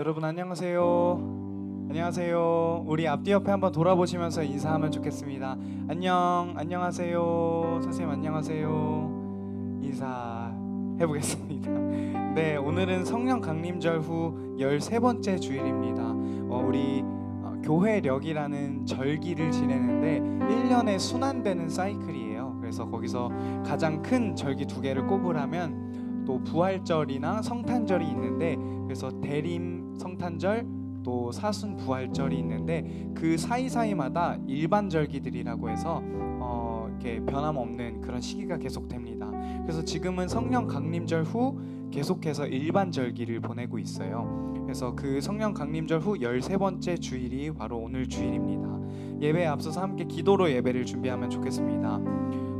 여러분 안녕하세요. 안녕하세요. 우리 앞뒤 옆에 한번 돌아보시면서 인사하면 좋겠습니다. 안녕하세요. 선생님 안녕하세요. 인사해 보겠습니다. 네, 오늘은 성령 강림절 후 13번째 주일입니다. 우리 교회력이라는 절기를 지내는데 1년에 순환되는 사이클이에요. 그래서 거기서 가장 큰 절기 두 개를 꼽으라면 또 부활절이나 성탄절이 있는데, 그래서 대림 성탄절 또 사순 부활절이 있는데 그 사이사이마다 일반절기들이라고 해서 이렇게 변함없는 그런 시기가 계속됩니다. 그래서 지금은 성령 강림절 후 계속해서 일반절기를 보내고 있어요. 그래서 그 성령 강림절 후 13번째 주일이 바로 오늘 주일입니다. 예배에 앞서서 함께 기도로 예배를 준비하면 좋겠습니다.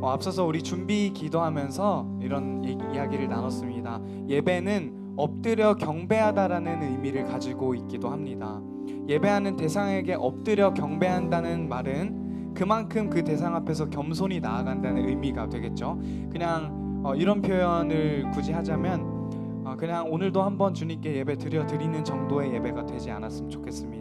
앞서서 우리 준비 기도하면서 이런 이야기를 나눴습니다. 예배는 엎드려 경배하다라는 의미를 가지고 있기도 합니다. 예배하는 대상에게 엎드려 경배한다는 말은 그만큼 그 대상 앞에서 겸손히 나아간다는 의미가 되겠죠. 그냥 이런 표현을 굳이 하자면 그냥 오늘도 한번 주님께 예배 드리는 정도의 예배가 되지 않았으면 좋겠습니다.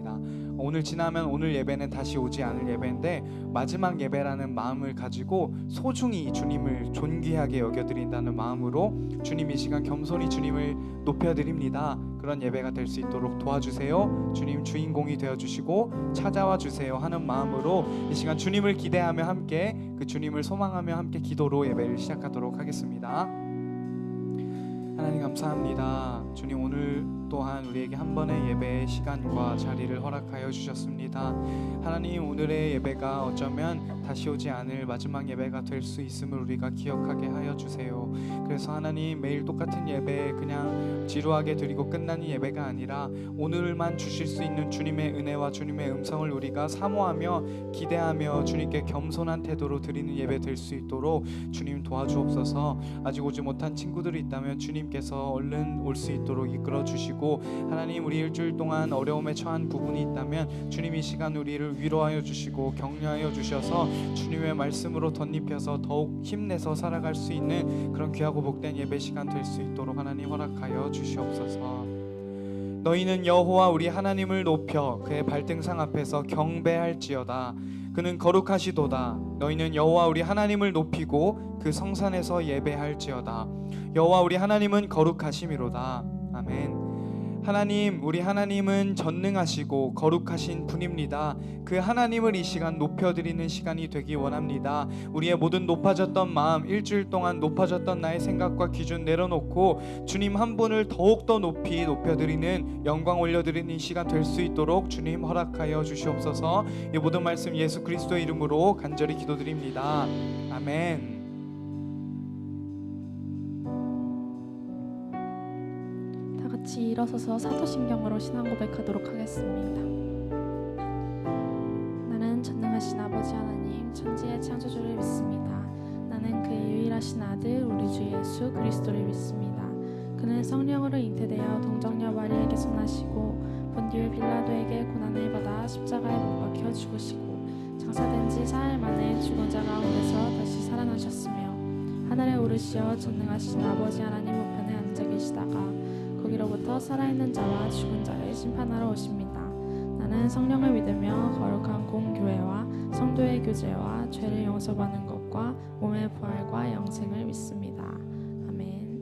오늘 지나면 오늘 예배는 다시 오지 않을 예배인데 마지막 예배라는 마음을 가지고 소중히 주님을 존귀하게 여겨드린다는 마음으로 주님 이 시간 겸손히 주님을 높여드립니다. 그런 예배가 될 수 있도록 도와주세요. 주님 주인공이 되어주시고 찾아와 주세요 하는 마음으로 이 시간 주님을 기대하며 함께 그 주님을 소망하며 함께 기도로 예배를 시작하도록 하겠습니다. 하나님 감사합니다. 주님 오늘 또한 우리에게 한 번의 예배의 시간과 자리를 허락하여 주셨습니다. 하나님 오늘의 예배가 어쩌면 다시 오지 않을 마지막 예배가 될 수 있음을 우리가 기억하게 하여 주세요. 그래서 하나님 매일 똑같은 예배 그냥 지루하게 드리고 끝나는 예배가 아니라 오늘만 주실 수 있는 주님의 은혜와 주님의 음성을 우리가 사모하며 기대하며 주님께 겸손한 태도로 드리는 예배 될 수 있도록 주님 도와주옵소서. 아직 오지 못한 친구들이 있다면 주님께서 얼른 올 수 있도록 이끌어 주시고, 하나님 우리 일주일 동안 어려움에 처한 부분이 있다면 주님 이 시간 우리를 위로하여 주시고 격려하여 주셔서 주님의 말씀으로 덧입혀서 더욱 힘내서 살아갈 수 있는 그런 귀하고 복된 예배 시간 될 수 있도록 하나님 허락하여 주시옵소서. 너희는 여호와 우리 하나님을 높여 그의 발등상 앞에서 경배할지어다. 그는 거룩하시도다. 너희는 여호와 우리 하나님을 높이고 그 성산에서 예배할지어다. 여호와 우리 하나님은 거룩하심이로다. 아멘. 하나님 우리 하나님은 전능하시고 거룩하신 분입니다. 그 하나님을 이 시간 높여드리는 시간이 되기 원합니다. 우리의 모든 높아졌던 마음, 일주일 동안 높아졌던 나의 생각과 기준 내려놓고 주님 한 분을 더욱더 높이 높여드리는, 영광 올려드리는 이 시간 될 수 있도록 주님 허락하여 주시옵소서. 이 모든 말씀 예수 그리스도의 이름으로 간절히 기도드립니다. 아멘. 같이 일어서서 사도신경으로 신앙 고백하도록 하겠습니다. 나는 전능하신 아버지 하나님 천지의 창조주를 믿습니다. 나는 그의 유일하신 아들 우리 주 예수 그리스도를 믿습니다. 그는 성령으로 잉태되어 동정녀 마리아에게 손하시고 본디오 빌라도에게 고난을 받아 십자가에 못 박혀 죽으시고 장사된 지 사흘 만에 죽은 자 가운데서 다시 살아나셨으며 하늘에 오르시어 전능하신 아버지 하나님 우편에 앉아 계시다가 거기로부터 살아있는 자와 죽은 자를 심판하러 오십니다. 나는 성령을 믿으며 거룩한 공교회와 성도의 교제와 죄를 용서받는 것과 몸의 부활과 영생을 믿습니다. 아멘.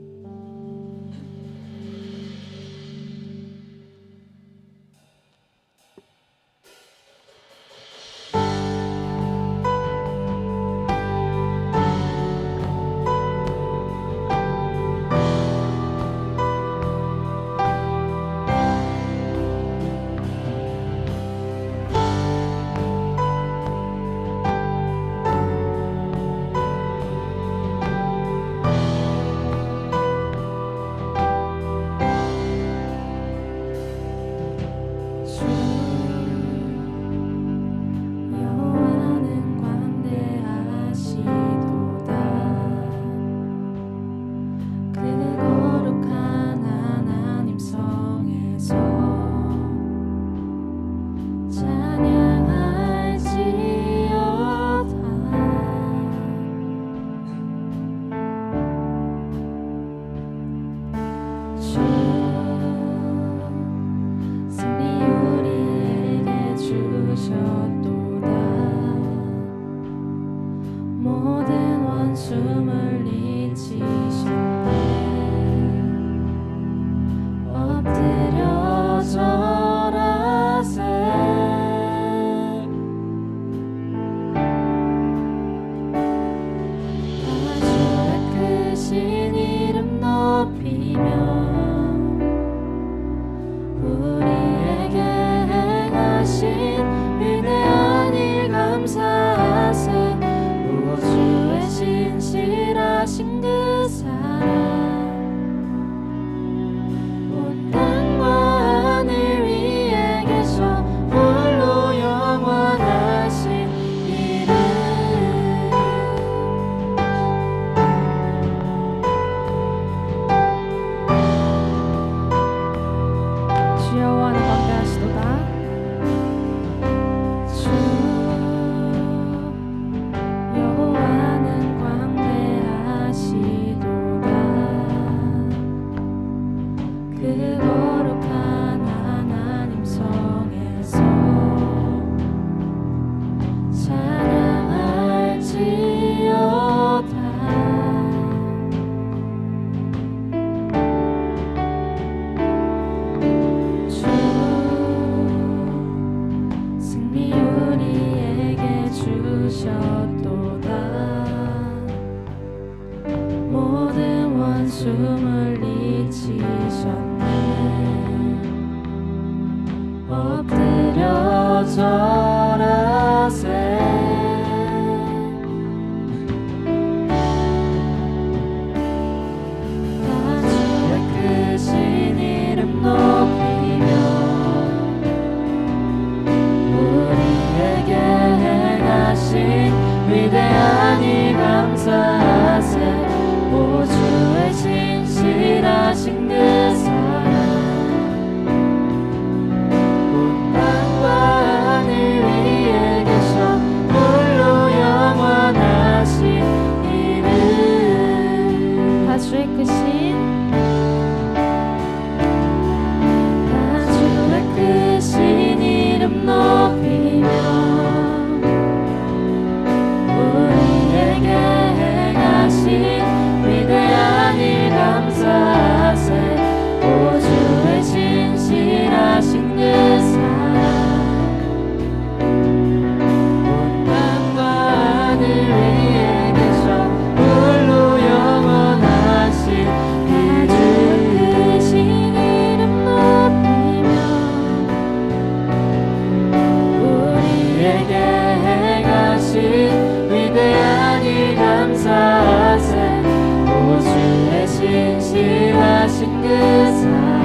숨을 잊히셨네. 엎드려 절하세. 다 주의 크신 이름 높이며 우리에게 행하신 위대한 일 감사하세. 오 주의 신실하신 그 사랑 온 땅과 하늘 위에 계셔 홀로 영원하신 이름. 다 주의 크신 이름 높이며 우리에게 행하신 위대한 일 감사하세. 오 주의 신실하신 그 사랑 온 땅과 하늘 위에 계셔 홀로 영원하신 이름. 크신 이름 높이며 우리에게 행하신 위대한 일 감사하세. 오 주의 신실하신 그 사랑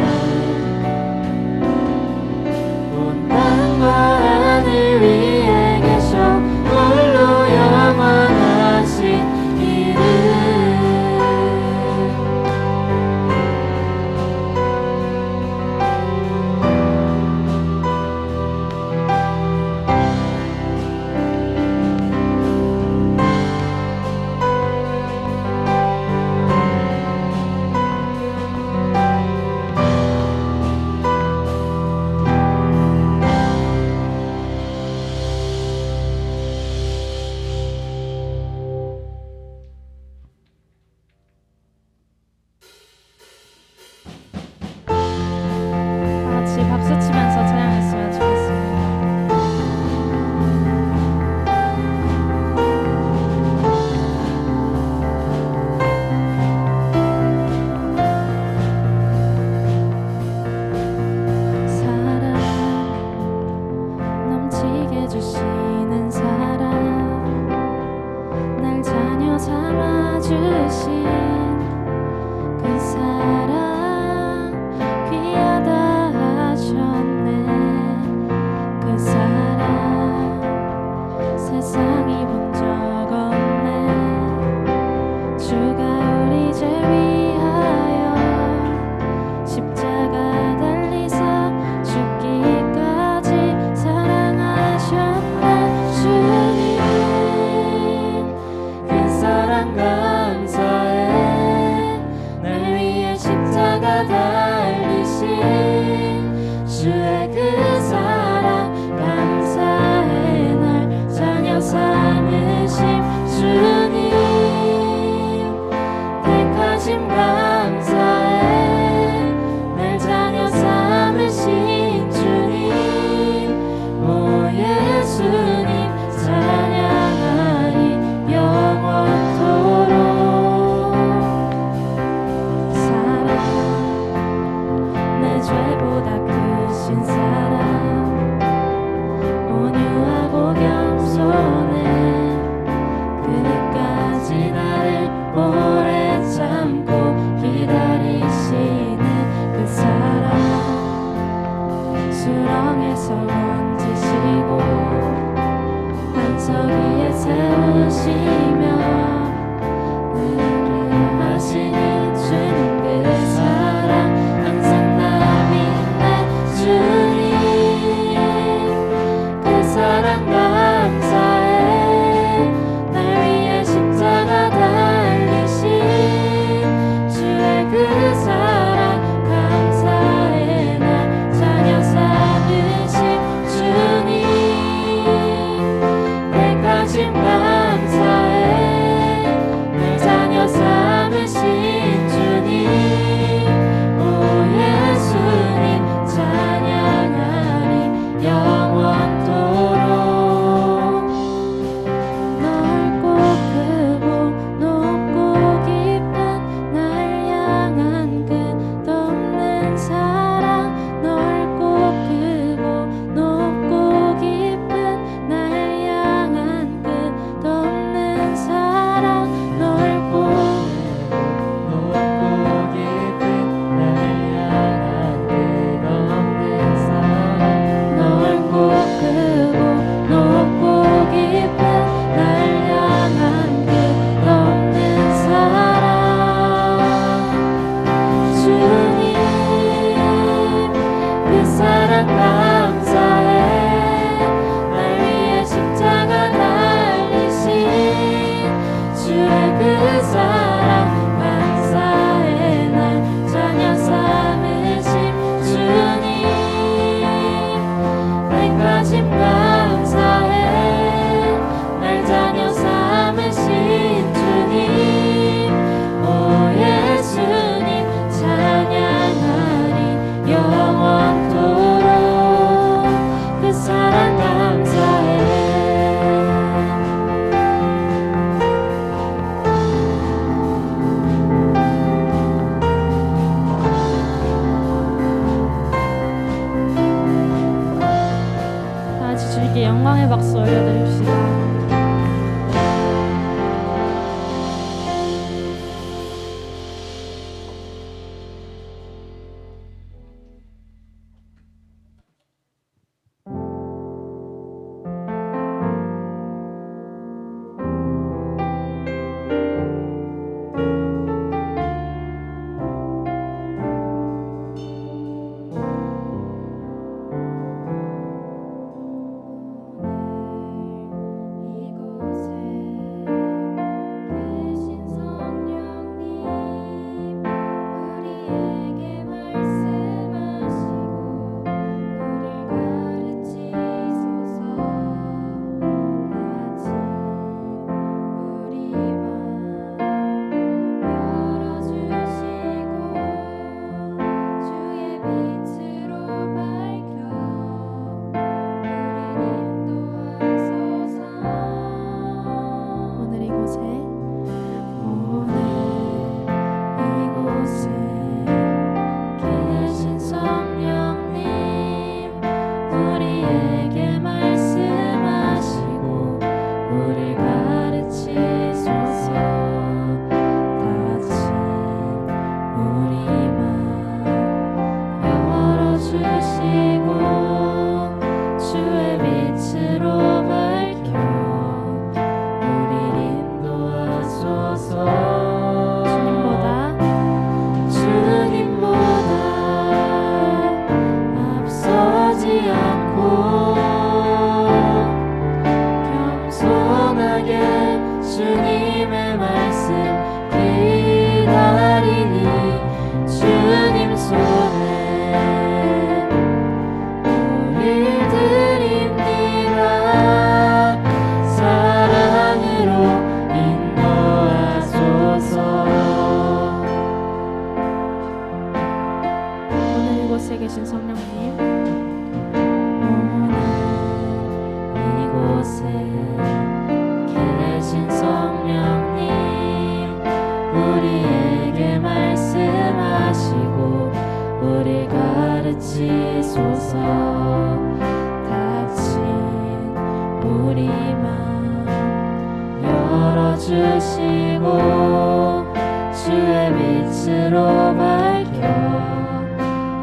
온 땅과 하늘 위에 계셔 홀로 영원하신 이름. 다 같이 박수 치면서 찬양했으면 좋겠습니다. 사랑 넘치게 주시는 사랑 날 자녀 삼아 주신 그 사랑 귀하다 하셨네. 그 사랑 세상이 본 적 없네. 주가 우리 죄 위하여 십자가 달리사 죽기까지 사랑하셨네. 주님 그 사랑 감사해. 날 위해 십자가 달리신 주의 그 사랑 감사해. 날 자녀 삼으심 주님 택하심 감사해. 날 자녀 삼으신 주님 오 예수님 찬양하리 영원토록. 사랑 내 죄보다 크신 사랑 온유하고 겸손해. 끝까지 나를 오래 참고 기다리시는 그 사랑 수렁에서 건지시고 반석 위에 세우시며 하시는 주는 그 사랑 항상 나 믿네. 주님 그 사랑 감사해. 날 위해 십자가 달리신 주의 그 사랑 감사해. 날 자녀 삼으신 주님 택하심 감사해. 그 사랑 감사해 날 위해 십자가 달리신 주의 그 사랑 감사해 날 자녀 삼으신 주님 내까진 감사해 날 자녀 삼으신 주님 오 예수님 찬양하리 영원토록 그 사랑 감사해 다 같이 주님께 영광의 박수 올려드립시다. 주님의 말씀 기다리니 주님 손에 우릴 드립니다. 사랑으로 인도하소서. 오늘 이곳에 계신 성령님, 오늘 이곳에 계신 성령님, 우리에게 말씀하시고 우리 가르치소서. 닫힌 우리 맘 열어주시고 주의 빛으로 밝혀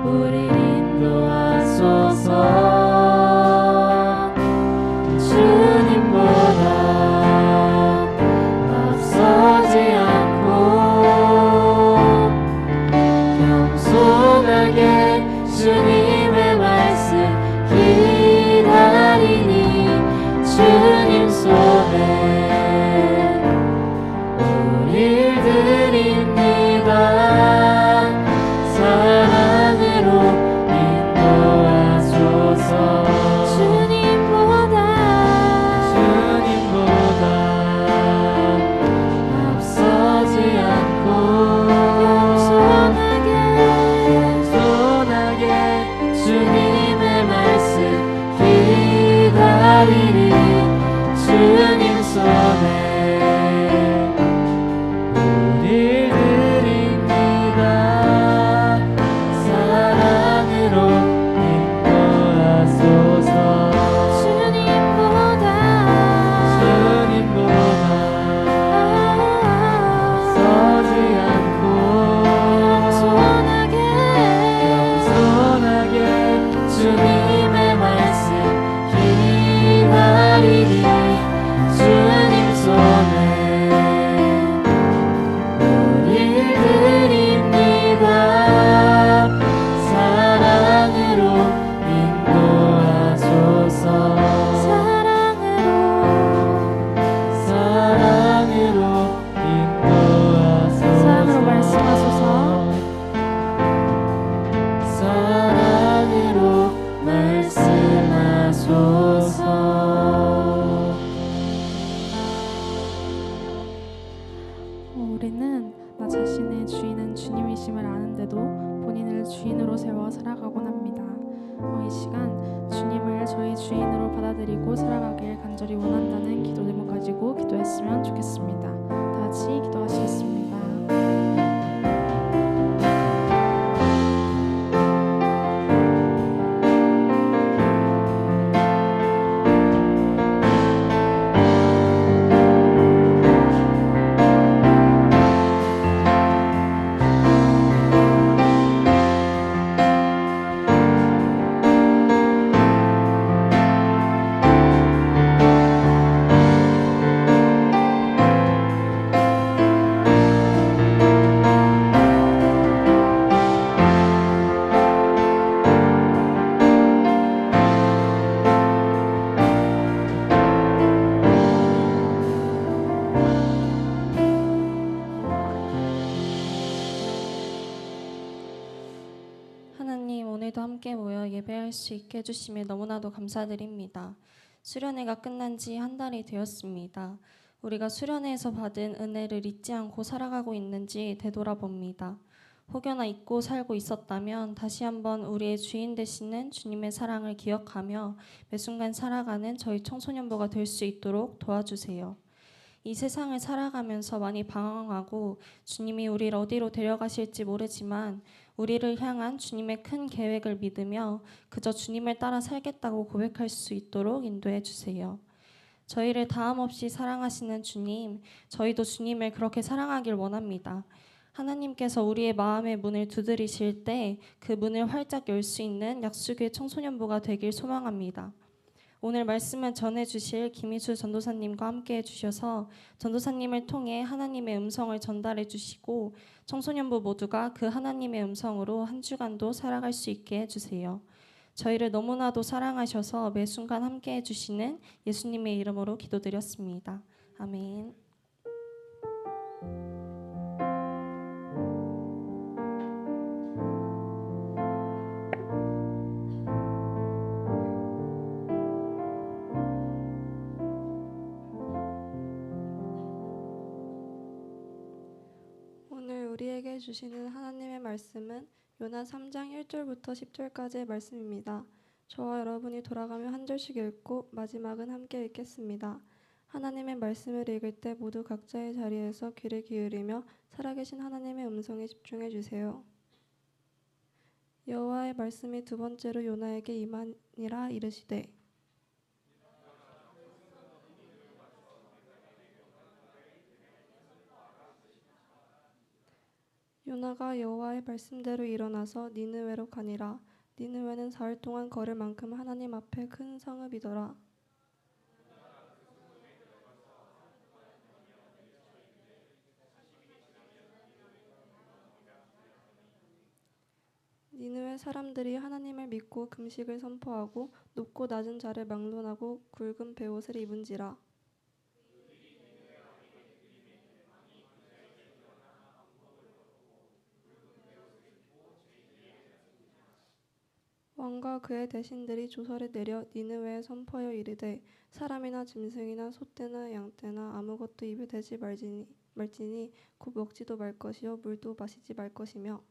우리 인도하소서. 주님보다 앞서지 않고 겸손하게 주님의 말씀 기다리니 주님 손에 우릴 드립니다. 사랑으로 인도하소서. 주님보다 앞서지 않고 겸손하게 주님의 말씀 기다리니 받아들이고 살아가길 간절히 원한다는 기도 제목 가지고 기도했으면 좋겠습니다. 다 같이 기도하시겠습니다. 하나님, 오늘도 함께 모여 예배할 수 있게 해주심에 너무나도 감사드립니다. 수련회가 끝난 지 한 달이 되었습니다. 우리가 수련회에서 받은 은혜를 잊지 않고 살아가고 있는지 되돌아봅니다. 혹여나 잊고 살고 있었다면 다시 한번 우리의 주인 되시는 주님의 사랑을 기억하며 매 순간 살아가는 저희 청소년부가 될 수 있도록 도와주세요. 이 세상을 살아가면서 많이 방황하고 주님이 우리를 어디로 데려가실지 모르지만 우리를 향한 주님의 큰 계획을 믿으며 그저 주님을 따라 살겠다고 고백할 수 있도록 인도해 주세요. 저희를 다함없이 사랑하시는 주님, 저희도 주님을 그렇게 사랑하길 원합니다. 하나님께서 우리의 마음의 문을 두드리실 때 그 문을 활짝 열 수 있는 약수교회 청소년부가 되길 소망합니다. 오늘 말씀을 전해주실 김희수 전도사님과 함께 해주셔서 전도사님을 통해 하나님의 음성을 전달해 주시고 청소년부 모두가 그 하나님의 음성으로 한 주간도 살아갈 수 있게 해주세요. 저희를 너무나도 사랑하셔서 매 순간 함께 해주시는 예수님의 이름으로 기도드렸습니다. 아멘. 오늘 우리에게 주시는 하나님의 말씀은 요나 3장 1절부터 10절까지의 말씀입니다. 저와 여러분이 돌아가며 한 절씩 읽고 마지막은 함께 읽겠습니다. 하나님의 말씀을 읽을 때 모두 각자의 자리에서 귀를 기울이며 살아계신 하나님의 음성에 집중해 주세요. 여호와의 말씀이 두 번째로 요나에게 임하니라 이르시되 요나가 여호와의 말씀대로 일어나서 니느웨로 가니라. 니느웨는 사흘 동안 걸을 만큼 하나님 앞에 큰 성읍이더라. 니느웨 사람들이 하나님을 믿고 금식을 선포하고 높고 낮은 자를 막론하고 굵은 베옷을 입은지라. 왕과 그의 대신들이 조서를 내려 니느웨에 선포하여 이르되 사람이나 짐승이나 소떼나 양떼나 아무것도 입에 대지 말지니 곧 먹지도 말 것이요 물도 마시지 말 것이며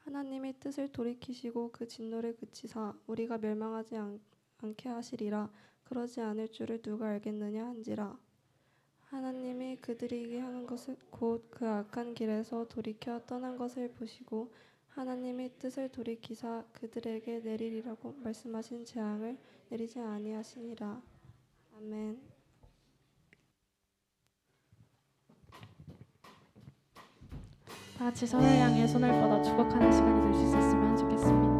하나님의 뜻을 돌이키시고 그 진노를 그치사 우리가 멸망하지 않게 하시리라. 그러지 않을 줄을 누가 알겠느냐 한지라. 하나님이 그들이 하는 것을 곧 그 악한 길에서 돌이켜 떠난 것을 보시고 하나님의 뜻을 돌이키사 그들에게 내리리라고 말씀하신 재앙을 내리지 아니하시니라. 아멘. 다 같이 서로 향해 손을 뻗어 축복하는 시간이 될 수 있었으면 좋겠습니다.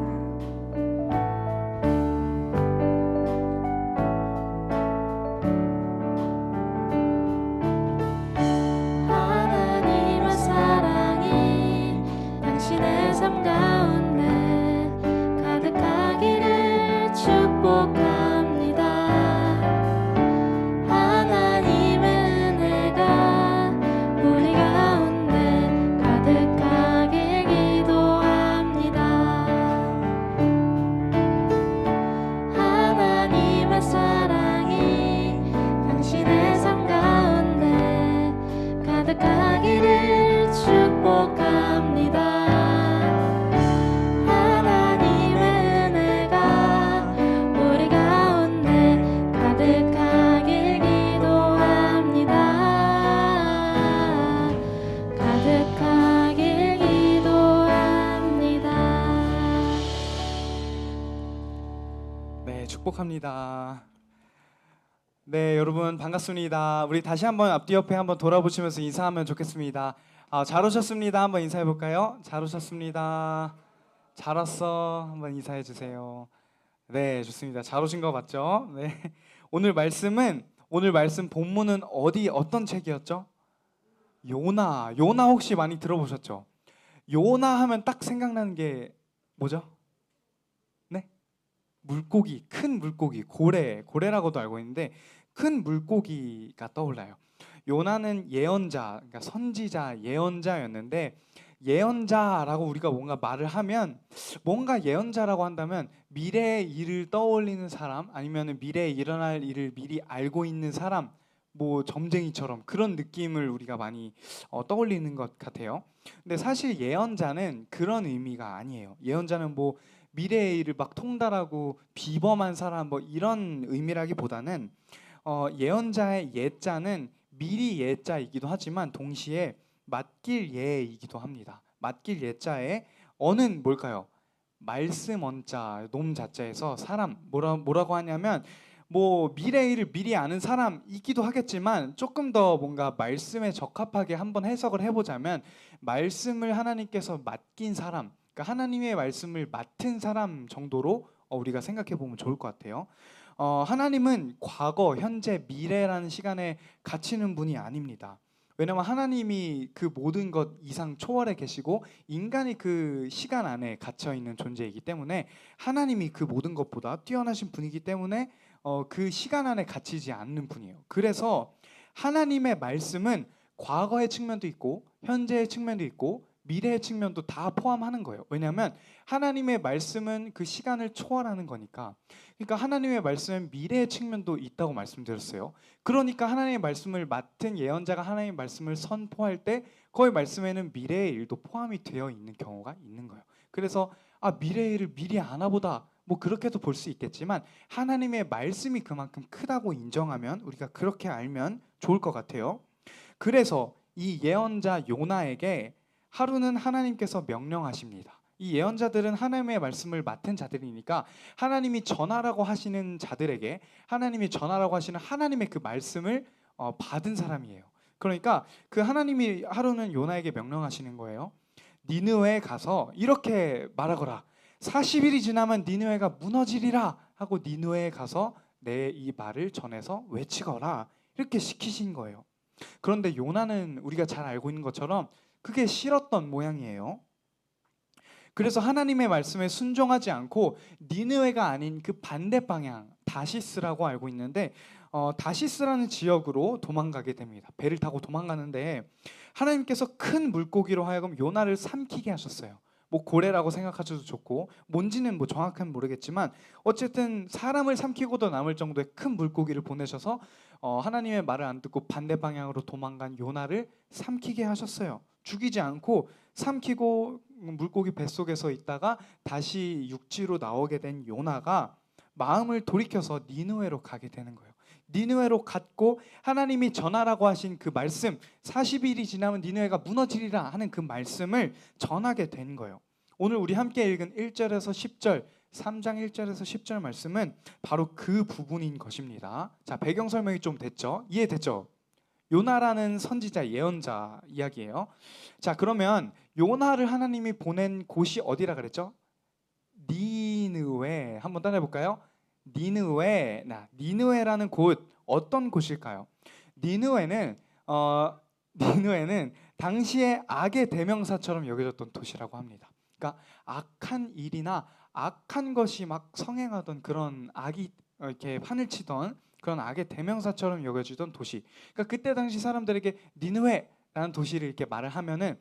하나님의 사랑이 당신의 삶 가운데 가득하기를 축복합니다. 하나님의 은혜가 우리 가운데 가득하길 기도합니다. 반갑습니다. 네, 여러분 반갑습니다. 우리 다시 한번 앞뒤 옆에 한번 돌아보시면서 인사하면 좋겠습니다. 잘 오셨습니다. 한번 인사해 볼까요? 잘 오셨습니다. 잘 왔어. 한번 인사해 주세요. 네, 좋습니다. 잘 오신 거 맞죠? 네. 오늘 말씀 본문은 어떤 책이었죠? 요나. 요나 혹시 많이 들어보셨죠? 요나 하면 딱 생각나는 게 뭐죠? 네? 물고기, 큰 물고기, 고래라고도 알고 있는데 큰 물고기가 떠올라요. 요나는 예언자, 그러니까 선지자, 예언자였는데 예언자라고 우리가 뭔가 말을 하면 뭔가 예언자라고 한다면 미래의 일을 떠올리는 사람 아니면 미래에 일어날 일을 미리 알고 있는 사람 뭐 점쟁이처럼 그런 느낌을 우리가 많이 떠올리는 것 같아요. 근데 사실 예언자는 그런 의미가 아니에요. 예언자는 뭐 미래의 일을 막 통달하고 비범한 사람 뭐 이런 의미라기보다는 예언자의 예자는 미리 예자이기도 하지만 동시에 맡길 예이기도 합니다. 맡길 예자에 어는 뭘까요? 말씀 언자 놈 자자에서 사람 뭐라고 하냐면 뭐 미래의 일을 미리 아는 사람이기도 하겠지만 조금 더 뭔가 말씀에 적합하게 한번 해석을 해보자면 말씀을 하나님께서 맡긴 사람, 그러니까 하나님의 말씀을 맡은 사람 정도로 우리가 생각해 보면 좋을 것 같아요. 하나님은 과거, 현재, 미래라는 시간에 갇히는 분이 아닙니다. 왜냐하면 하나님이 그 모든 것 이상 초월해 계시고 인간이 그 시간 안에 갇혀 있는 존재이기 때문에 하나님이 그 모든 것보다 뛰어나신 분이기 때문에 그 시간 안에 갇히지 않는 분이에요. 그래서 하나님의 말씀은 과거의 측면도 있고 현재의 측면도 있고 미래의 측면도 다 포함하는 거예요. 왜냐하면 하나님의 말씀은 그 시간을 초월하는 거니까. 그러니까 하나님의 말씀은 미래의 측면도 있다고 말씀드렸어요. 그러니까 하나님의 말씀을 맡은 예언자가 하나님의 말씀을 선포할 때 거의 말씀에는 미래의 일도 포함이 되어 있는 경우가 있는 거예요. 그래서 미래의 일을 미리 아나보다 뭐 그렇게도 볼 수 있겠지만 하나님의 말씀이 그만큼 크다고 인정하면 우리가 그렇게 알면 좋을 것 같아요. 그래서 이 예언자 요나에게 하루는 하나님께서 명령하십니다. 이 예언자들은 하나님의 말씀을 맡은 자들이니까 하나님이 전하라고 하시는 자들에게 하나님이 전하라고 하시는 하나님의 그 말씀을 받은 사람이에요. 그러니까 그 하나님이 하루는 요나에게 명령하시는 거예요. 니느웨에 가서 이렇게 말하거라. 40일이 지나면 니느웨가 무너지리라 하고 니느웨에 가서 내 이 말을 전해서 외치거라. 이렇게 시키신 거예요. 그런데 요나는 우리가 잘 알고 있는 것처럼 그게 싫었던 모양이에요. 그래서 하나님의 말씀에 순종하지 않고 니느웨가 아닌 그 반대 방향 다시스라고 알고 있는데 다시스라는 지역으로 도망가게 됩니다. 배를 타고 도망가는데 하나님께서 큰 물고기로 하여금 요나를 삼키게 하셨어요. 뭐 고래라고 생각하셔도 좋고 뭔지는 뭐 정확한 모르겠지만 어쨌든 사람을 삼키고도 남을 정도의 큰 물고기를 보내셔서 하나님의 말을 안 듣고 반대 방향으로 도망간 요나를 삼키게 하셨어요. 죽이지 않고 삼키고 물고기 뱃속에서 있다가 다시 육지로 나오게 된 요나가 마음을 돌이켜서 니느웨로 가게 되는 거예요. 니느웨로 갔고 하나님이 전하라고 하신 그 말씀 40일이 지나면 니느웨가 무너지리라 하는 그 말씀을 전하게 된 거예요. 오늘 우리 함께 읽은 1절에서 10절 3장 1절에서 10절 말씀은 바로 그 부분인 것입니다. 자, 배경 설명이 좀 됐죠? 이해됐죠? 요나라는 선지자 예언자 이야기예요. 자, 그러면 요나를 하나님이 보낸 곳이 어디라 그랬죠? 니느웨. 한번 따라해 볼까요? 니느웨. 니느웨라는 곳 어떤 곳일까요? 니느웨는 당시의 악의 대명사처럼 여겨졌던 도시라고 합니다. 그러니까 악한 일이나 악한 것이 막 성행하던 그런 악이 이렇게 판을 치던 그런 악의 대명사처럼 여겨지던 도시. 그러니까 그때 당시 사람들에게 니느웨라는 도시를 이렇게 말을 하면은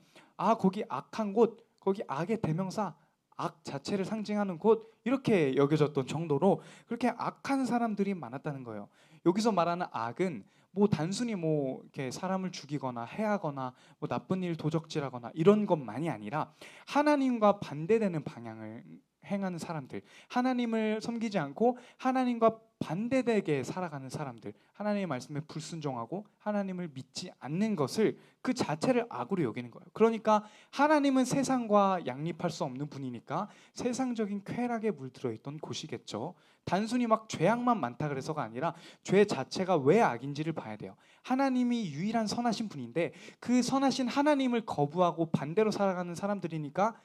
거기 악한 곳, 거기 악의 대명사, 악 자체를 상징하는 곳 이렇게 여겨졌던 정도로 그렇게 악한 사람들이 많았다는 거예요. 여기서 말하는 악은 뭐 단순히 뭐 이렇게 사람을 죽이거나 해하거나 뭐 나쁜 일 도적질하거나 이런 것만이 아니라 하나님과 반대되는 방향을 행하는 사람들, 하나님을 섬기지 않고 하나님과 반대되게 살아가는 사람들, 하나님의 말씀에 불순종하고 하나님을 믿지 않는 것을 그 자체를 악으로 여기는 거예요. 그러니까 하나님은 세상과 양립할 수 없는 분이니까 세상적인 쾌락에 물들어 있던 곳이겠죠. 단순히 막 죄악만 많다 그래서가 아니라 죄 자체가 왜 악인지를 봐야 돼요. 하나님이 유일한 선하신 분인데 그 선하신 하나님을 거부하고 반대로 살아가는 사람들이니까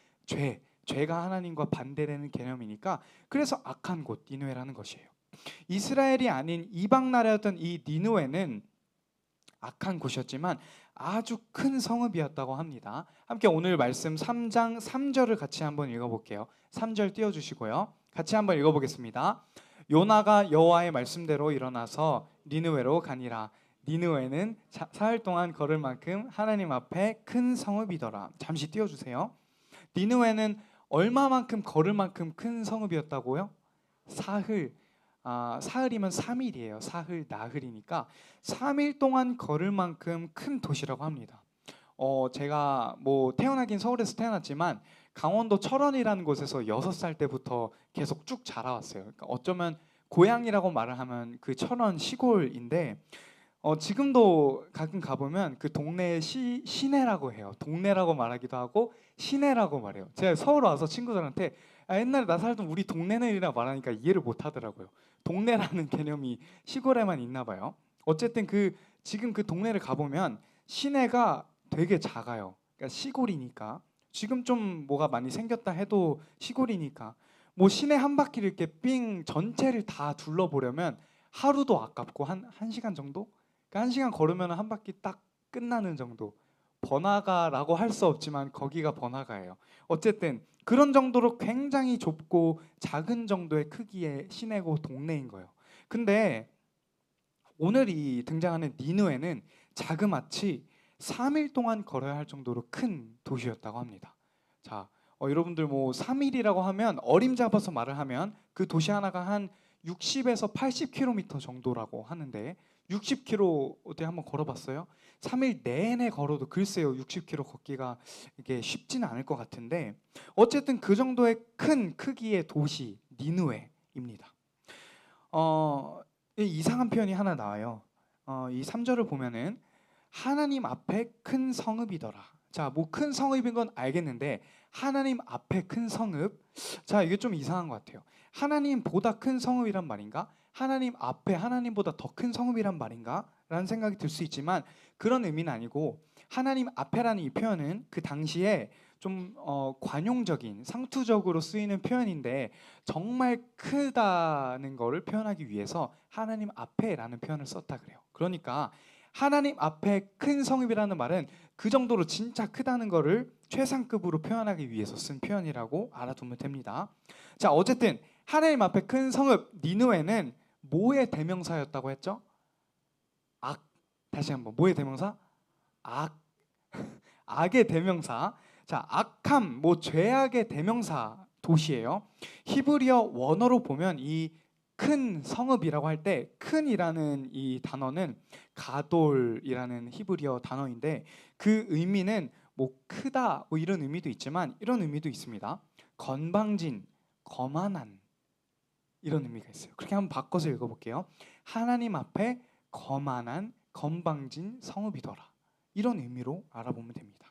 죄가 하나님과 반대되는 개념이니까 그래서 악한 곳 니느웨라는 것이에요. 이스라엘이 아닌 이방 나라였던 이 니느웨는 악한 곳이었지만 아주 큰 성읍이었다고 합니다. 함께 오늘 말씀 3장 3절을 같이 한번 읽어볼게요. 3절 띄워주시고요. 같이 한번 읽어보겠습니다. 요나가 여호와의 말씀대로 일어나서 니느웨로 가니라. 니느웨는 사흘 동안 걸을 만큼 하나님 앞에 큰 성읍이더라. 잠시 띄워주세요. 니느웨는 얼마만큼 걸을 만큼 큰 성읍이었다고요? 사흘. 사흘이면 3일이에요. 사흘, 나흘이니까 3일 동안 걸을 만큼 큰 도시라고 합니다. 제가 뭐 태어나긴 서울에서 태어났지만 강원도 철원이라는 곳에서 6살 때부터 계속 쭉 자라왔어요. 그러니까 어쩌면 고향이라고 말을 하면 그 철원 시골인데 지금도 가끔 가보면 그 동네에 시내라고 해요. 동네라고 말하기도 하고 시내라고 말해요. 제가 서울 와서 친구들한테 옛날에 나 살던 우리 동네는이라 말하니까 이해를 못 하더라고요. 동네라는 개념이 시골에만 있나 봐요. 어쨌든 지금 그 동네를 가보면 시내가 되게 작아요. 그러니까 시골이니까 지금 좀 뭐가 많이 생겼다 해도 시골이니까 뭐 시내 한 바퀴를 이렇게 삥 전체를 다 둘러보려면 하루도 아깝고 한 시간 정도? 그러니까 1시간 걸으면 한 바퀴 딱 끝나는 정도. 번화가라고 할 수 없지만 거기가 번화가예요. 어쨌든 그런 정도로 굉장히 좁고 작은 정도의 크기의 시내고 동네인 거예요. 근데 오늘 이 등장하는 니느웨는 자그마치 3일 동안 걸어야 할 정도로 큰 도시였다고 합니다. 자, 여러분들 뭐 3일이라고 하면 어림잡아서 말을 하면 그 도시 하나가 한 60에서 80km 정도라고 하는데 60km 어떻게 한번 걸어봤어요? 3일 내내 걸어도 글쎄요 60km 걷기가 이게 쉽지는 않을 것 같은데 어쨌든 그 정도의 큰 크기의 도시 니느웨입니다. 이상한 표현이 하나 나와요. 이 3절을 보면은 하나님 앞에 큰 성읍이더라. 자, 뭐 큰 성읍인 건 알겠는데 하나님 앞에 큰 성읍? 자, 이게 좀 이상한 것 같아요. 하나님보다 큰 성읍이란 말인가? 하나님 앞에 하나님보다 더 큰 성읍이란 말인가? 라는 생각이 들 수 있지만 그런 의미는 아니고 하나님 앞에라는 이 표현은 그 당시에 좀 관용적인 상투적으로 쓰이는 표현인데 정말 크다는 거를 표현하기 위해서 하나님 앞에라는 표현을 썼다 그래요. 그러니까 하나님 앞에 큰 성읍이라는 말은 그 정도로 진짜 크다는 거를 최상급으로 표현하기 위해서 쓴 표현이라고 알아두면 됩니다. 자, 어쨌든 하나님 앞에 큰 성읍 니느웨는 뭐의 대명사였다고 했죠? 악. 다시 한번 뭐의 대명사? 악. 악의 대명사. 자, 악함, 뭐 죄악의 대명사 도시예요. 히브리어 원어로 보면 이 큰 성읍이라고 할 때 큰이라는 이 단어는 가돌이라는 히브리어 단어인데 그 의미는 뭐 크다 뭐 이런 의미도 있지만 이런 의미도 있습니다. 건방진, 거만한 이런 의미가 있어요. 그렇게 한번 바꿔서 읽어볼게요. 하나님 앞에 거만한 건방진 성읍이더라. 이런 의미로 알아보면 됩니다.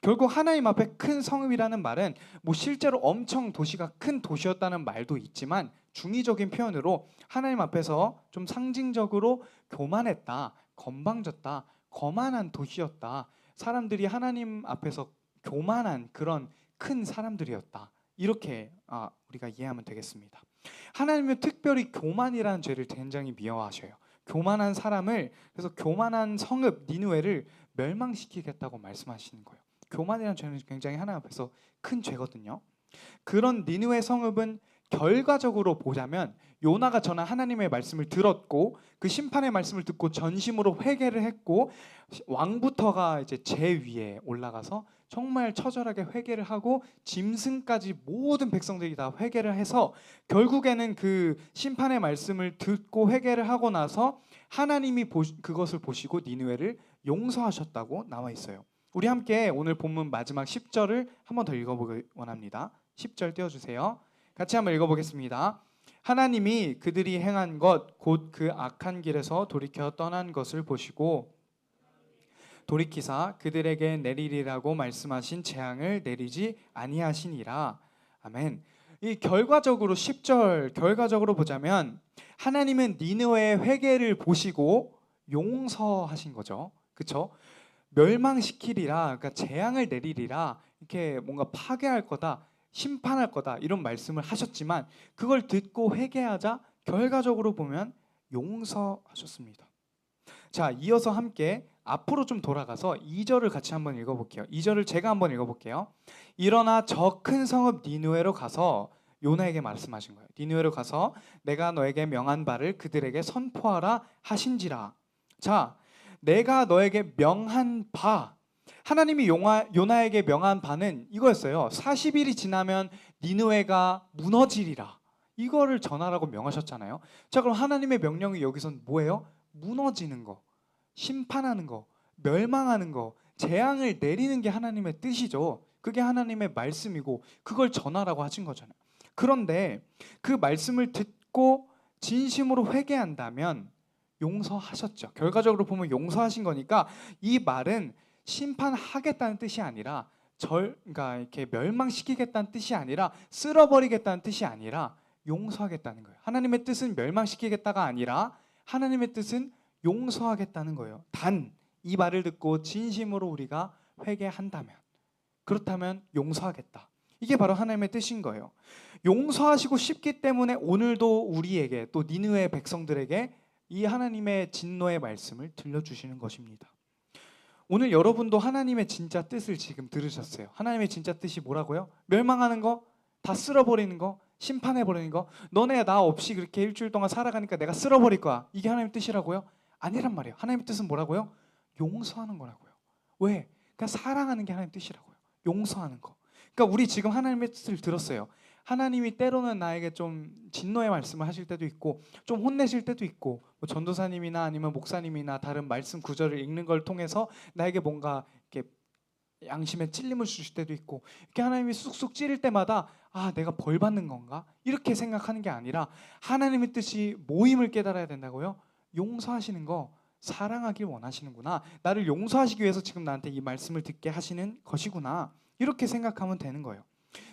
결국 하나님 앞에 큰 성읍이라는 말은 뭐 실제로 엄청 도시가 큰 도시였다는 말도 있지만 중의적인 표현으로 하나님 앞에서 좀 상징적으로 교만했다, 건방졌다, 거만한 도시였다. 사람들이 하나님 앞에서 교만한 그런 큰 사람들이었다. 이렇게 우리가 이해하면 되겠습니다. 하나님은 특별히 교만이라는 죄를 굉장히 미워하셔요. 교만한 사람을, 그래서 교만한 성읍 니느웨를 멸망시키겠다고 말씀하시는 거예요. 교만이라는 죄는 굉장히 하나님 앞에서 큰 죄거든요. 그런 니느웨 성읍은 결과적으로 보자면 요나가 전한 하나님의 말씀을 들었고 그 심판의 말씀을 듣고 전심으로 회개를 했고 왕부터가 이제 제위에 올라가서 정말 처절하게 회개를 하고 짐승까지 모든 백성들이 다 회개를 해서 결국에는 그 심판의 말씀을 듣고 회개를 하고 나서 하나님이 그것을 보시고 니느웨를 용서하셨다고 나와 있어요. 우리 함께 오늘 본문 마지막 10절을 한 번 더 읽어보기 원합니다. 10절 띄워주세요. 같이 한번 읽어보겠습니다. 하나님이 그들이 행한 것 곧 그 악한 길에서 돌이켜 떠난 것을 보시고 돌이키사 그들에게 내리리라고 말씀하신 재앙을 내리지 아니하시니라. 아멘. 이 결과적으로 10절 결과적으로 보자면 하나님은 니느웨의 회개를 보시고 용서하신 거죠. 그렇죠? 멸망시키리라, 그러니까 재앙을 내리리라, 이렇게 뭔가 파괴할 거다, 심판할 거다 이런 말씀을 하셨지만 그걸 듣고 회개하자 결과적으로 보면 용서하셨습니다. 자, 이어서 함께 앞으로 좀 돌아가서 2절을 같이 한번 읽어볼게요. 2절을 제가 한번 읽어볼게요. 일어나 저 큰 성읍 니느웨로 가서 요나에게 말씀하신 거예요. 니느웨로 가서 내가 너에게 명한 바를 그들에게 선포하라 하신지라. 자, 내가 너에게 명한 바, 하나님이 요나에게 명한 바는 이거였어요. 40일이 지나면 니느웨가 무너지리라. 이거를 전하라고 명하셨잖아요. 자, 그럼 하나님의 명령이 여기선 뭐예요? 무너지는 거, 심판하는 거, 멸망하는 거, 재앙을 내리는 게 하나님의 뜻이죠. 그게 하나님의 말씀이고 그걸 전하라고 하신 거잖아요. 그런데 그 말씀을 듣고 진심으로 회개한다면 용서하셨죠. 결과적으로 보면 용서하신 거니까 이 말은 심판하겠다는 뜻이 아니라 그러니까 이렇게 멸망시키겠다는 뜻이 아니라 쓸어버리겠다는 뜻이 아니라 용서하겠다는 거예요. 하나님의 뜻은 멸망시키겠다가 아니라 하나님의 뜻은 용서하겠다는 거예요. 단 이 말을 듣고 진심으로 우리가 회개한다면, 그렇다면 용서하겠다. 이게 바로 하나님의 뜻인 거예요. 용서하시고 싶기 때문에 오늘도 우리에게 또 니느웨 백성들에게 이 하나님의 진노의 말씀을 들려주시는 것입니다. 오늘 여러분도 하나님의 진짜 뜻을 지금 들으셨어요. 하나님의 진짜 뜻이 뭐라고요? 멸망하는 거, 다 쓸어버리는 거, 심판해버리는 거. 너네 나 없이 그렇게 일주일 동안 살아가니까 내가 쓸어버릴 거야. 이게 하나님의 뜻이라고요? 아니란 말이에요. 하나님의 뜻은 뭐라고요? 용서하는 거라고요. 왜? 그러니까 사랑하는 게 하나님의 뜻이라고요. 용서하는 거. 그러니까 우리 지금 하나님의 뜻을 들었어요. 하나님이 때로는 나에게 좀 진노의 말씀을 하실 때도 있고 좀 혼내실 때도 있고 뭐 전도사님이나 아니면 목사님이나 다른 말씀 구절을 읽는 걸 통해서 나에게 뭔가 이렇게 양심에 찔림을 주실 때도 있고 이렇게 하나님이 쑥쑥 찌를 때마다 아, 내가 벌 받는 건가? 이렇게 생각하는 게 아니라 하나님의 뜻이 모임을 깨달아야 된다고요? 용서하시는 거, 사랑하길 원하시는구나. 나를 용서하시기 위해서 지금 나한테 이 말씀을 듣게 하시는 것이구나. 이렇게 생각하면 되는 거예요.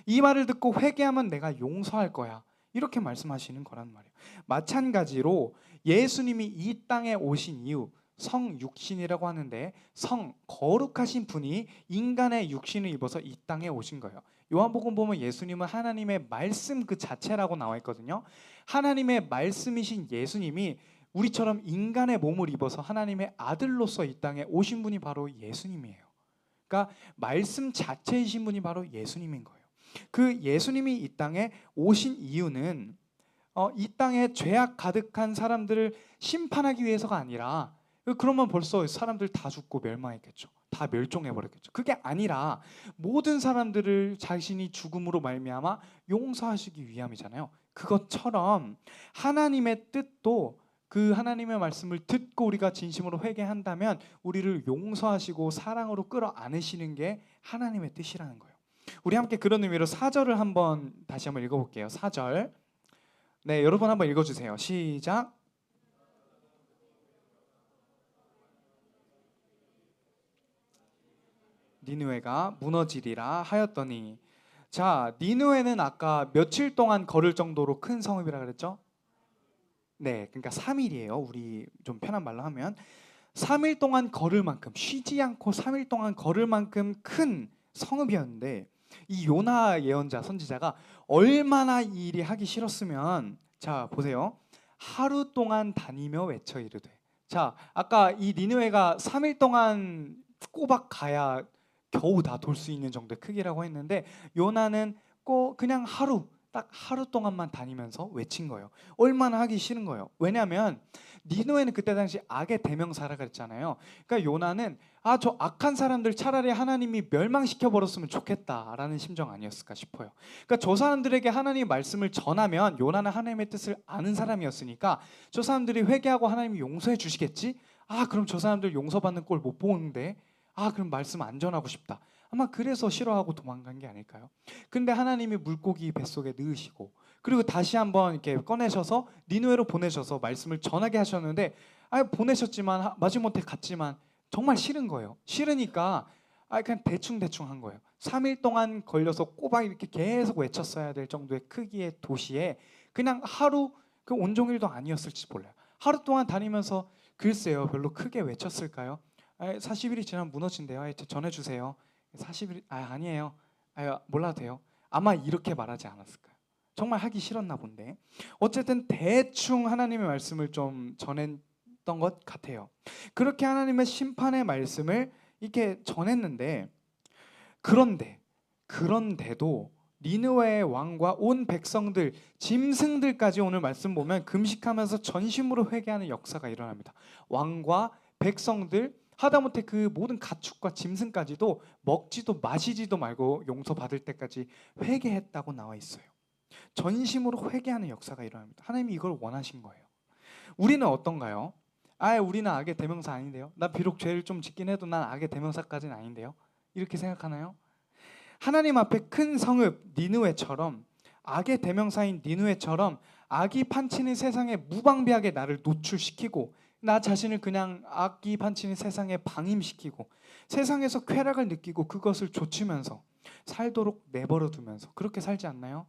이 말을 듣고 회개하면 내가 용서할 거야. 이렇게 말씀하시는 거란 말이에요. 마찬가지로 예수님이 이 땅에 오신 이유, 성육신이라고 하는데 거룩하신 분이 인간의 육신을 입어서 이 땅에 오신 거예요. 요한복음 보면 예수님은 하나님의 말씀 그 자체라고 나와 있거든요. 하나님의 말씀이신 예수님이 우리처럼 인간의 몸을 입어서 하나님의 아들로서 이 땅에 오신 분이 바로 예수님이에요. 그러니까 말씀 자체이신 분이 바로 예수님인 거예요. 그 예수님이 이 땅에 오신 이유는 이 땅에 죄악 가득한 사람들을 심판하기 위해서가 아니라, 그러면 벌써 사람들 다 죽고 멸망했겠죠. 다 멸종해버렸겠죠. 그게 아니라 모든 사람들을 자신이 죽음으로 말미암아 용서하시기 위함이잖아요. 그것처럼 하나님의 뜻도 그 하나님의 말씀을 듣고 우리가 진심으로 회개한다면 우리를 용서하시고 사랑으로 끌어안으시는 게 하나님의 뜻이라는 거예요. 우리 함께 그런 의미로 4절을 다시 한번 읽어볼게요. 4절. 네, 여러분 한번 읽어주세요. 시작. 니느웨가 무너지리라 하였더니. 자, 니느웨는 아까 며칠 동안 걸을 정도로 큰 성읍이라 그랬죠? 네, 그러니까 3일이에요. 우리 좀 편한 말로 하면 3일 동안 걸을 만큼, 쉬지 않고 3일 동안 걸을 만큼 큰 성읍이었는데 이 요나 예언자 선지자가 얼마나 이 일이 하기 싫었으면, 자 보세요, 하루 동안 다니며 외쳐 이르되. 자, 아까 이 니느웨가 3일 동안 꼬박 가야 겨우 다 돌 수 있는 정도의 크기라고 했는데 요나는 그냥 딱 하루 동안만 다니면서 외친 거예요. 얼마나 하기 싫은 거예요. 왜냐하면 니느웨는 그때 당시 악의 대명사라 그랬잖아요. 그러니까 요나는 저 악한 사람들 차라리 하나님이 멸망시켜 버렸으면 좋겠다라는 심정 아니었을까 싶어요. 그러니까 저 사람들에게 하나님의 말씀을 전하면 요나는 하나님의 뜻을 아는 사람이었으니까 저 사람들이 회개하고 하나님이 용서해 주시겠지? 그럼 저 사람들 용서받는 꼴 못 보는데 그럼 말씀 안 전하고 싶다. 아마 그래서 싫어하고 도망간 게 아닐까요? 근데 하나님이 물고기 뱃속에 넣으시고 그리고 다시 한번 이렇게 꺼내셔서 니느웨로 보내셔서 말씀을 전하게 하셨는데 보내셨지만 마지못해 갔지만 정말 싫은 거예요. 싫으니까 그냥 대충 한 거예요. 3일 동안 걸려서 꼬박 이렇게 계속 외쳤어야 될 정도의 크기의 도시에 그냥 하루 그 온종일도 아니었을지 몰라요. 하루 동안 다니면서 글쎄요 별로 크게 외쳤을까요? 40일이 지나면 무너진대요. 전해주세요. 40일 아니에요. 몰라도 돼요. 아마 이렇게 말하지 않았을까요? 정말 하기 싫었나 본데 어쨌든 대충 하나님의 말씀을 좀 전했던 것 같아요. 그렇게 하나님의 심판의 말씀을 이렇게 전했는데 그런데도 니느웨의 왕과 온 백성들, 짐승들까지 오늘 말씀 보면 금식하면서 전심으로 회개하는 역사가 일어납니다. 왕과 백성들 하다못해 그 모든 가축과 짐승까지도 먹지도 마시지도 말고 용서받을 때까지 회개했다고 나와 있어요. 전심으로 회개하는 역사가 일어납니다. 하나님이 이걸 원하신 거예요. 우리는 어떤가요? 우리는 악의 대명사 아닌데요. 나 비록 죄를 좀 짓긴 해도 난 악의 대명사까지는 아닌데요. 이렇게 생각하나요? 하나님 앞에 큰 성읍 니느웨처럼 악의 대명사인 니느웨처럼 악이 판치는 세상에 무방비하게 나를 노출시키고 나 자신을 그냥 악이 판치는 세상에 방임시키고 세상에서 쾌락을 느끼고 그것을 좇으면서 살도록 내버려 두면서 그렇게 살지 않나요?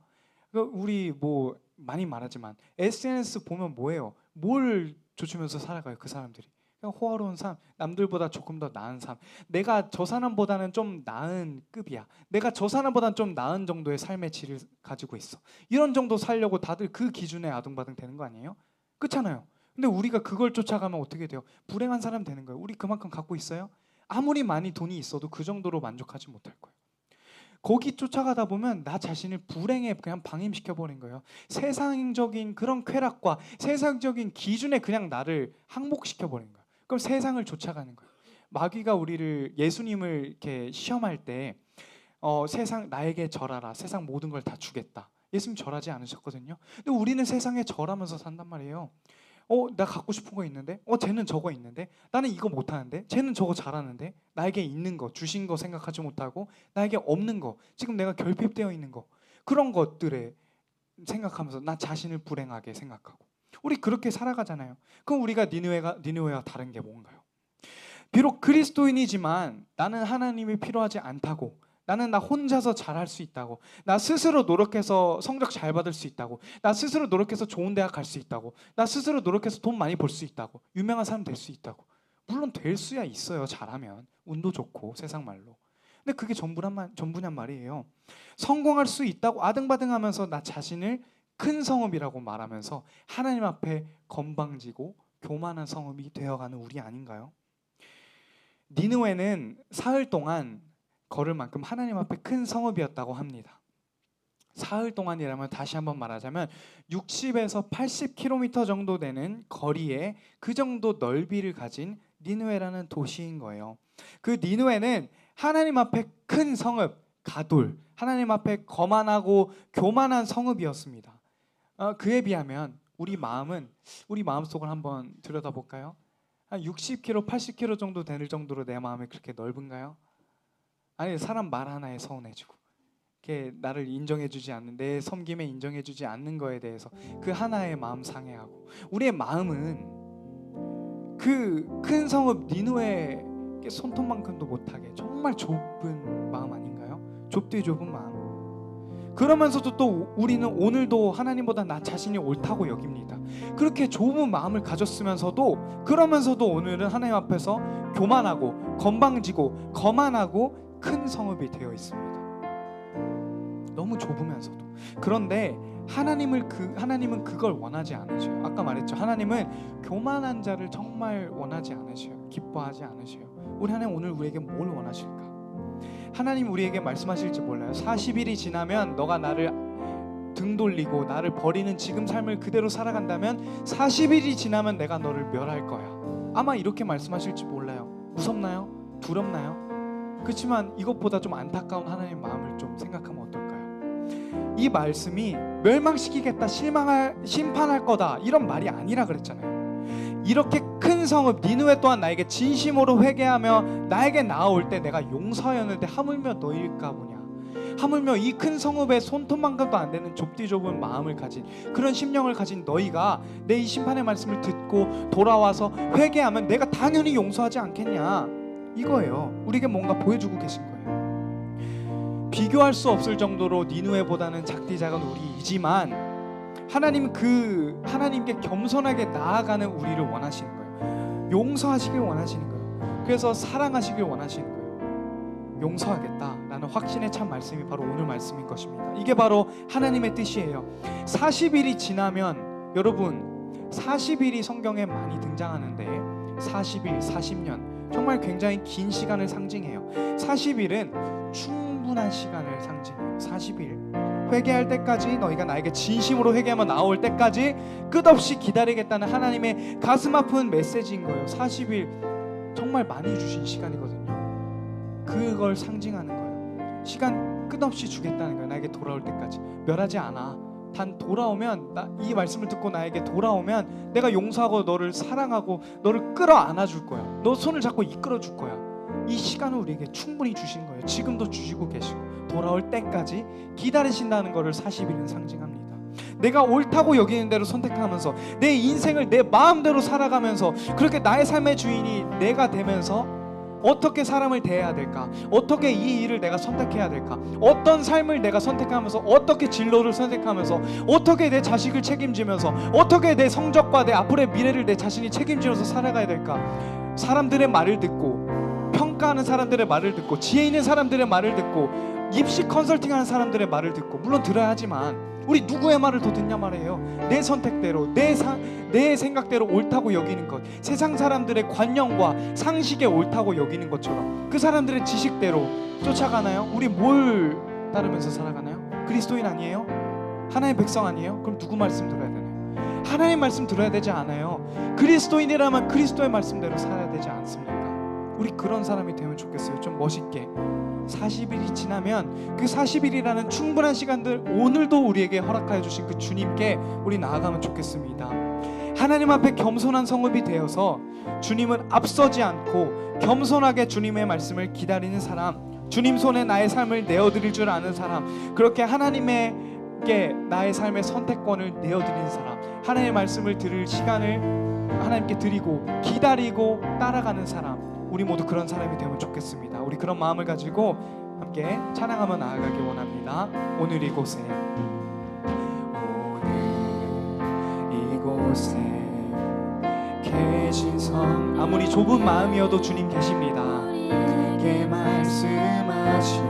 우리 뭐 많이 말하지만 SNS 보면 뭐예요? 뭘 좇으면서 살아가요 그 사람들이? 그냥 호화로운 삶, 남들보다 조금 더 나은 삶, 내가 저 사람보다는 좀 나은 급이야, 내가 저 사람보다는 좀 나은 정도의 삶의 질을 가지고 있어, 이런 정도 살려고 다들 그 기준에 아둥바둥 되는 거 아니에요? 그렇잖아요. 근데 우리가 그걸 쫓아가면 어떻게 돼요? 불행한 사람 되는 거예요. 우리 그만큼 갖고 있어요? 아무리 많이 돈이 있어도 그 정도로 만족하지 못할 거예요. 거기 쫓아가다 보면 나 자신을 불행에 그냥 방임시켜버린 거예요. 세상적인 그런 쾌락과 세상적인 기준에 그냥 나를 항복시켜버린 거예요. 그럼 세상을 쫓아가는 거예요. 마귀가 우리를 예수님을 이렇게 시험할 때 세상 나에게 절하라, 세상 모든 걸 다 주겠다. 예수님 절하지 않으셨거든요. 근데 우리는 세상에 절하면서 산단 말이에요. 나 갖고 싶은 거 있는데, 쟤는 저거 있는데, 나는 이거 못하는데, 쟤는 저거 잘하는데, 나에게 있는 거, 주신 거 생각하지 못하고 나에게 없는 거, 지금 내가 결핍되어 있는 거, 그런 것들에 생각하면서 나 자신을 불행하게 생각하고 우리 그렇게 살아가잖아요. 그럼 우리가 니느웨와 다른 게 뭔가요? 비록 그리스도인이지만 나는 하나님이 필요하지 않다고, 나는 나 혼자서 잘할 수 있다고, 나 스스로 노력해서 성적 잘 받을 수 있다고, 나 스스로 노력해서 좋은 대학 갈 수 있다고, 나 스스로 노력해서 돈 많이 벌 수 있다고, 유명한 사람 될 수 있다고. 물론 될 수야 있어요. 잘하면 운도 좋고 세상 말로. 근데 그게 전부냔 말이에요. 성공할 수 있다고 아등바등하면서 나 자신을 큰 성읍이라고 말하면서 하나님 앞에 건방지고 교만한 성읍이 되어가는 우리 아닌가요? 니느웨는 사흘 동안 걸을 만큼 하나님 앞에 큰 성읍이었다고 합니다. 사흘 동안이라면 다시 한번 말하자면 60에서 80km 정도 되는 거리에 그 정도 넓이를 가진 니느웨라는 도시인 거예요. 그 니느웨는 하나님 앞에 큰 성읍, 가돌, 하나님 앞에 거만하고 교만한 성읍이었습니다. 그에 비하면 우리 마음속을 한번 들여다볼까요? 한 60km, 80km 정도 되는 정도로 내 마음이 그렇게 넓은가요? 아니, 사람 말 하나에 서운해지고 이렇게 나를 인정해주지 않는, 내 섬김에 인정해주지 않는 거에 대해서 그 하나의 마음 상해하고, 우리의 마음은 그 큰 성읍 니느웨 손톱만큼도 못하게 정말 좁은 마음 아닌가요? 좁디 좁은 마음. 그러면서도 또 우리는 오늘도 하나님보다 나 자신이 옳다고 여깁니다. 그렇게 좁은 마음을 가졌으면서도, 그러면서도 오늘은 하나님 앞에서 교만하고 건방지고 거만하고 큰 성읍이 되어 있습니다. 너무 좁으면서도. 그런데 하나님은 그걸 원하지 않으셔요. 아까 말했죠. 하나님은 교만한 자를 정말 원하지 않으셔요. 기뻐하지 않으셔요. 우리 하나님 오늘 우리에게 뭘 원하실까? 하나님 우리에게 말씀하실지 몰라요. 40일이 지나면 너가 나를 등 돌리고 나를 버리는 지금 삶을 그대로 살아간다면 40일이 지나면 내가 너를 멸할 거야. 아마 이렇게 말씀하실지 몰라요. 무섭나요? 두렵나요? 그렇지만 이것보다 좀 안타까운 하나님의 마음을 좀 생각하면 어떨까요? 이 말씀이 멸망시키겠다, 심판할 거다 이런 말이 아니라 그랬잖아요. 이렇게 큰 성읍 니느웨 또한 나에게 진심으로 회개하며 나에게 나아올 때 내가 용서하였는데 하물며 너희일까 보냐. 하물며 이 큰 성읍에 손톱만큼도 안 되는 좁디 좁은 마음을 가진 그런 심령을 가진 너희가 내 이 심판의 말씀을 듣고 돌아와서 회개하면 내가 당연히 용서하지 않겠냐, 이거예요. 우리에게 뭔가 보여주고 계신 거예요. 비교할 수 없을 정도로 니느웨보다는 작디 작은 우리이지만 하나님은 그 하나님께 겸손하게 나아가는 우리를 원하시는 거예요. 용서하시길 원하시는 거예요. 그래서 사랑하시길 원하시는 거예요. 용서하겠다라는 확신의 참 말씀이 바로 오늘 말씀인 것입니다. 이게 바로 하나님의 뜻이에요. 40일이 지나면, 여러분 40일이 성경에 많이 등장하는데 40일, 40년 정말 굉장히 긴 시간을 상징해요. 40일은 충분한 시간을 상징해요. 40일 회개할 때까지, 너희가 나에게 진심으로 회개하며 나올 때까지 끝없이 기다리겠다는 하나님의 가슴 아픈 메시지인 거예요. 40일 정말 많이 주신 시간이거든요. 그걸 상징하는 거예요. 시간 끝없이 주겠다는 거예요. 나에게 돌아올 때까지 멸하지 않아. 단 돌아오면, 이 말씀을 듣고 나에게 돌아오면 내가 용서하고 너를 사랑하고 너를 끌어안아 줄 거야. 너 손을 잡고 이끌어 줄 거야. 이 시간을 우리에게 충분히 주신 거예요. 지금도 주시고 계시고 돌아올 때까지 기다리신다는 것을 40일은 상징합니다. 내가 옳다고 여기는 대로 선택하면서 내 인생을 내 마음대로 살아가면서, 그렇게 나의 삶의 주인이 내가 되면서 어떻게 사람을 대해야 될까, 어떻게 이 일을 내가 선택해야 될까, 어떤 삶을 내가 선택하면서, 어떻게 진로를 선택하면서, 어떻게 내 자식을 책임지면서, 어떻게 내 성적과 내 앞으로의 미래를 내 자신이 책임지면서 살아가야 될까. 사람들의 말을 듣고, 평가하는 사람들의 말을 듣고, 지혜 있는 사람들의 말을 듣고, 입시 컨설팅하는 사람들의 말을 듣고, 물론 들어야 하지만 우리 누구의 말을 더 듣냐 말이에요. 내 선택대로, 내 생각대로 옳다고 여기는 것, 세상 사람들의 관념과 상식에 옳다고 여기는 것처럼 그 사람들의 지식대로 쫓아가나요? 우리 뭘 따르면서 살아가나요? 그리스도인 아니에요? 하나님의 백성 아니에요? 그럼 누구 말씀 들어야 되나요? 하나님 말씀 들어야 되지 않아요? 그리스도인이라면 그리스도의 말씀대로 살아야 되지 않습니까? 우리 그런 사람이 되면 좋겠어요. 좀 멋있게. 40일이 지나면 그 40일이라는 충분한 시간들, 오늘도 우리에게 허락하여 주신 그 주님께 우리 나아가면 좋겠습니다. 하나님 앞에 겸손한 성읍이 되어서 주님을 앞서지 않고 겸손하게 주님의 말씀을 기다리는 사람, 주님 손에 나의 삶을 내어드릴 줄 아는 사람, 그렇게 하나님에게 나의 삶의 선택권을 내어드리는 사람, 하나님의 말씀을 들을 시간을 하나님께 드리고 기다리고 따라가는 사람, 우리 모두 그런 사람이 되면 좋겠습니다. 우리 그런 마음을 가지고 함께 찬양하며 나아가기 원합니다. 오늘 이곳에, 오늘 이곳에 계신 성, 아무리 좁은 마음이어도 주님 계십니다. 우리에게 말씀하시고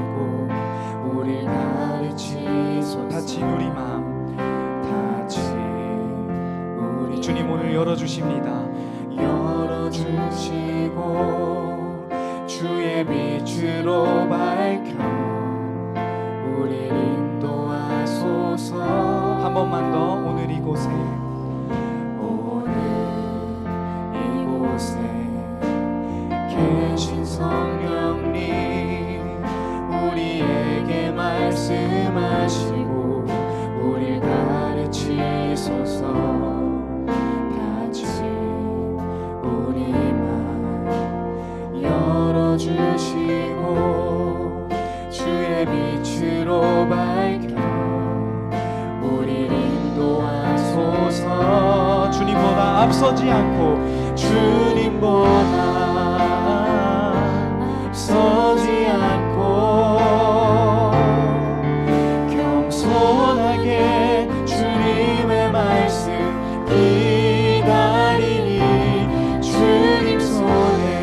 우리를 가르치소서. 다친 우리 마음, 다친 우리 주님 오늘 열어주십니다. 열어주시고 주의 빛으로 밝혀 우리를 인도하소서. 한 번만 더. 오늘 이곳에, 오늘 이곳에 계신 성령님, 우리에게 말씀하시고 우리를 가르치소서. 주시고 주의 빛으로 밝혀 우리를 인도하소서. 주님보다 앞서지 않고, 주님보다 앞서지 않고 겸손하게 주님의 말씀 기다리니 주님 손에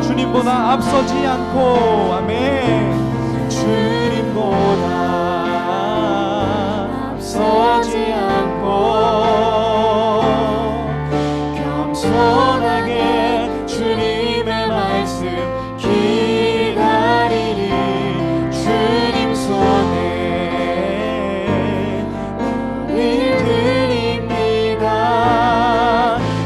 주님보다 앞서지 않고, 아멘. 주님보다 앞서지 않고 겸손하게 주님의 말씀 기다리니 주님 손에 우리 드립니다.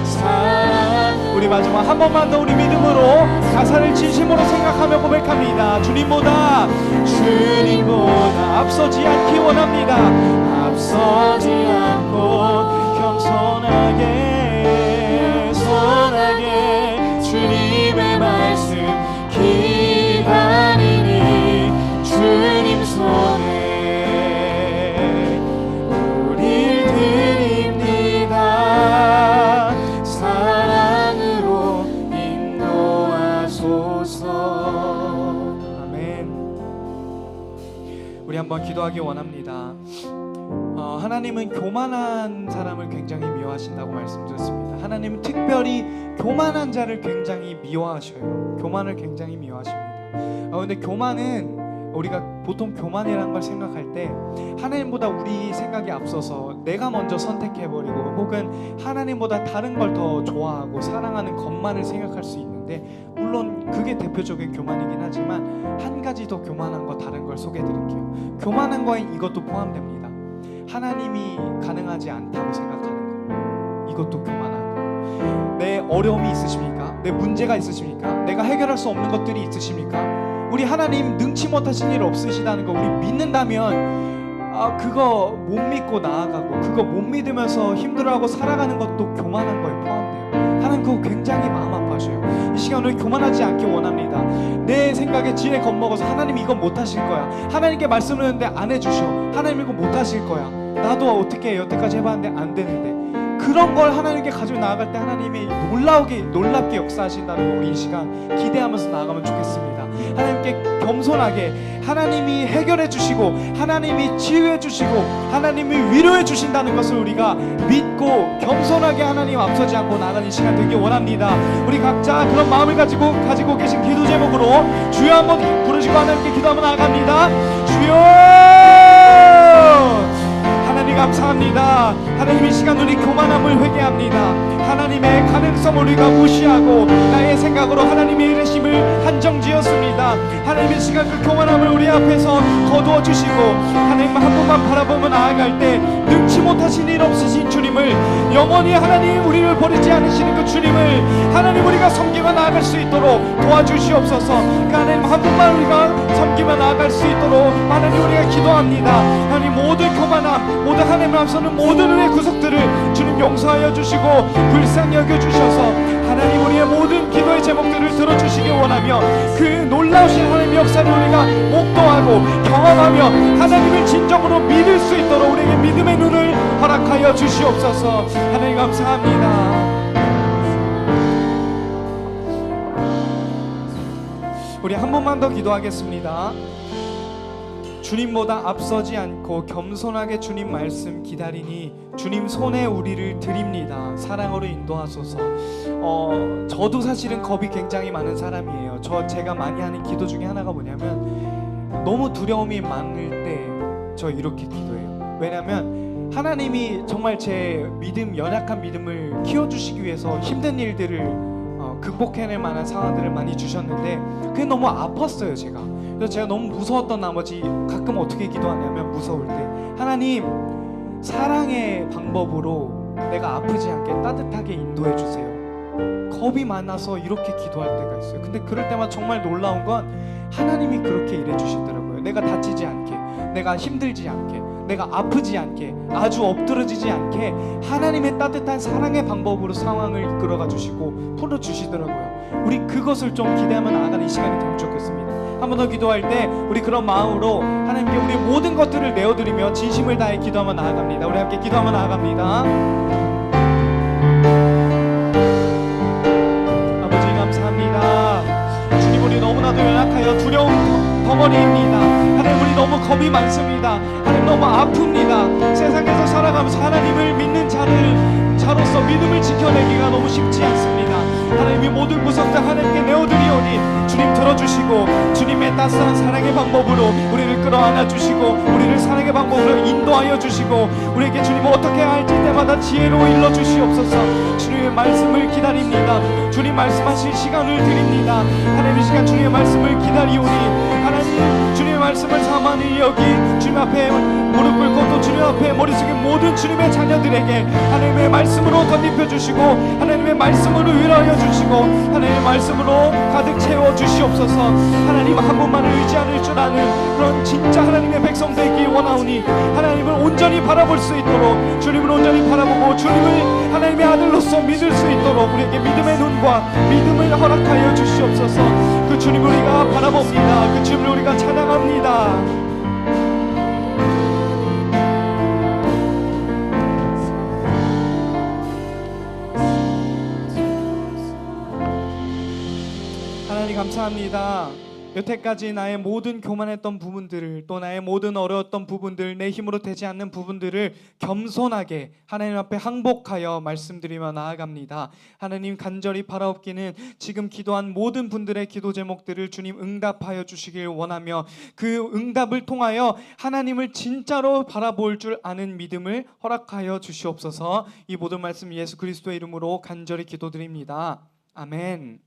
사랑. 우리 마지막 한 번만 더 우리 믿음으로 가사를 진심으로 생각하며 고백합니다. 주님보다 앞서지 않기 원합니다. 앞서지 않고 겸손하게 주님의 말씀 기다리니 주님 손에 우릴 드립니다. 사랑으로 인도하소서. 아멘. 우리 한번 기도하기 원합니다. 하나님은 교만한 사람을 굉장히 미워하신다고 말씀드렸습니다. 하나님은 특별히 교만한 자를 굉장히 미워하셔요. 교만을 굉장히 미워하십니다. 근데 교만은 우리가 보통 교만이라는 걸 생각할 때 하나님보다 우리 생각이 앞서서 내가 먼저 선택해버리고 혹은 하나님보다 다른 걸 더 좋아하고 사랑하는 것만을 생각할 수 있는데, 물론 그게 대표적인 교만이긴 하지만 한 가지 더 교만한 거 다른 걸 소개해드릴게요. 교만한 거에 이것도 포함됩니다. 하나님이 가능하지 않다고 생각하는 거, 이것도 교만한 거. 내 어려움이 있으십니까? 내 문제가 있으십니까? 내가 해결할 수 없는 것들이 있으십니까? 우리 하나님 능치 못하신 일 없으시다는 거 우리 믿는다면 그거 못 믿고 나아가고 그거 못 믿으면서 힘들어하고 살아가는 것도 교만한 거에 포함돼요. 하나님 그거 굉장히 마음 아파하셔요. 이 시간 우리 교만하지 않기 원합니다. 내 생각에 지레 겁먹어서 하나님 이건 못하실 거야, 하나님께 말씀을 했는데 안 해주셔, 하나님 이거 못하실 거야, 나도 어떻게 여태까지 해봤는데 안 되는데, 그런 걸 하나님께 가지고 나아갈 때 하나님이 놀랍게 역사하신다는 거 우리 이 시간 기대하면서 나아가면 좋겠습니다. 하나님께 겸손하게 하나님이 해결해 주시고 하나님이 치유해 주시고 하나님이 위로해 주신다는 것을 우리가 믿고 겸손하게 하나님 앞서지 않고 나아가는 시간 되길 원합니다. 우리 각자 그런 마음을 가지고 계신 기도 제목으로 주여 한번 부르시고 하나님께 기도하며 나아갑니다. 주여 하나님 감사합니다. 하나님 이 시간 우리 교만함을 회개합니다. 하나님의 가능성을 우리가 무시하고 나의 생각으로 하나님의 이르심을 한정지었습니다. 하나님 이 시간 그 교만함을 우리 앞에서 거두어 주시고 하나님 한 분만 바라보며 나아갈 때 능치 못하신 일 없으신 주님을, 영원히 하나님 우리를 버리지 않으시는 그 주님을 하나님 우리가 섬기며 나아갈 수 있도록 도와주시옵소서. 하나님 한 분만 우리가 섬기며 나아갈 수 있도록 하나님 우리가 기도합니다. 하나님 모든 교만함, 모든 하나님 앞서는 모든 은혜 구속들을 주님 용서하여 주시고 불쌍히 여겨주셔서 하나님 우리의 모든 기도의 제목들을 들어주시기 원하며 그 놀라우신 하나님의 역사를 우리가 목도하고 경험하며 하나님을 진정으로 믿을 수 있도록 우리에게 믿음의 눈을 허락하여 주시옵소서. 하나님 감사합니다. 우리 한 번만 더 기도하겠습니다. 주님보다 앞서지 않고 겸손하게 주님 말씀 기다리니 주님 손에 우리를 드립니다. 사랑으로 인도하소서. 저도 사실은 겁이 굉장히 많은 사람이에요. 제가 많이 하는 기도 중에 하나가 뭐냐면 너무 두려움이 많을 때 저 이렇게 기도해요. 왜냐하면 하나님이 정말 제 연약한 믿음을 키워주시기 위해서 힘든 일들을 극복해낼 만한 상황들을 많이 주셨는데 그게 너무 아팠어요. 그래서 제가 너무 무서웠던 나머지 가끔 어떻게 기도하냐면 무서울 때 하나님 사랑의 방법으로 내가 아프지 않게 따뜻하게 인도해 주세요. 겁이 많아서 이렇게 기도할 때가 있어요. 근데 그럴 때마다 정말 놀라운 건 하나님이 그렇게 일해 주시더라고요. 내가 다치지 않게, 내가 힘들지 않게, 내가 아프지 않게, 아주 엎드러지지 않게 하나님의 따뜻한 사랑의 방법으로 상황을 이끌어가 주시고 풀어주시더라고요. 우리 그것을 좀 기대하며 나아가는 이 시간이 되면 좋겠습니다. 한 번 더 기도할 때 우리 그런 마음으로 하나님께 우리 모든 것들을 내어드리며 진심을 다해 기도하며 나아갑니다. 우리 함께 기도하며 나아갑니다. 아버지 감사합니다. 주님 우리 너무나도 연약하여 두려움 덩어리입니다. 하나님 우리 너무 겁이 많습니다. 하나님 너무 아픕니다. 세상에서 살아가면서 하나님을 믿는 자로서 믿음을 지켜내기가 너무 쉽지 않습니다. 하나님이 모든 구석들 하나님께 내어드리오니 주님 들어주시고 주님의 따스한 사랑의 방법으로 우리를 끌어안아 주시고 우리를 사랑의 방법으로 인도하여 주시고 우리에게 주님 어떻게 할지 때마다 지혜로 일러 주시옵소서. 주님의 말씀을 기다립니다. 주님 말씀하실 시간을 드립니다. 하나님 이 시간 주님의 말씀을 기다리오니 하나님 주님의 말씀을 삼아 여기 주님 앞에 무릎 꿇고 또 주님 앞에 머리 숙인 모든 주님의 자녀들에게 하나님의 말씀으로 덧입혀 주시고 하나님의 말씀으로 위로하여 주시고 하나님의 말씀으로 가득 채워 주시옵소서. 하나님 한 분만을 의지하는 줄 아는 그런 진짜 하나님의 백성 되기 원하오니 하나님을 온전히 바라볼 수 있도록 주님을 온전히 바라보고 주님을 하나님의 아들로서 믿을 수 있도록 우리에게 믿음의 눈과 믿음을 허락하여 주시옵소서. 그 주님을 우리가 바라봅니다. 그 주님을 우리가 찬양합니다. 하나님 감사합니다. 여태까지 나의 모든 교만했던 부분들을 또 나의 모든 어려웠던 부분들 내 힘으로 되지 않는 부분들을 겸손하게 하나님 앞에 항복하여 말씀드리며 나아갑니다. 하나님 간절히 바라옵기는 지금 기도한 모든 분들의 기도 제목들을 주님 응답하여 주시길 원하며 그 응답을 통하여 하나님을 진짜로 바라볼 줄 아는 믿음을 허락하여 주시옵소서. 이 모든 말씀 예수 그리스도의 이름으로 간절히 기도드립니다. 아멘.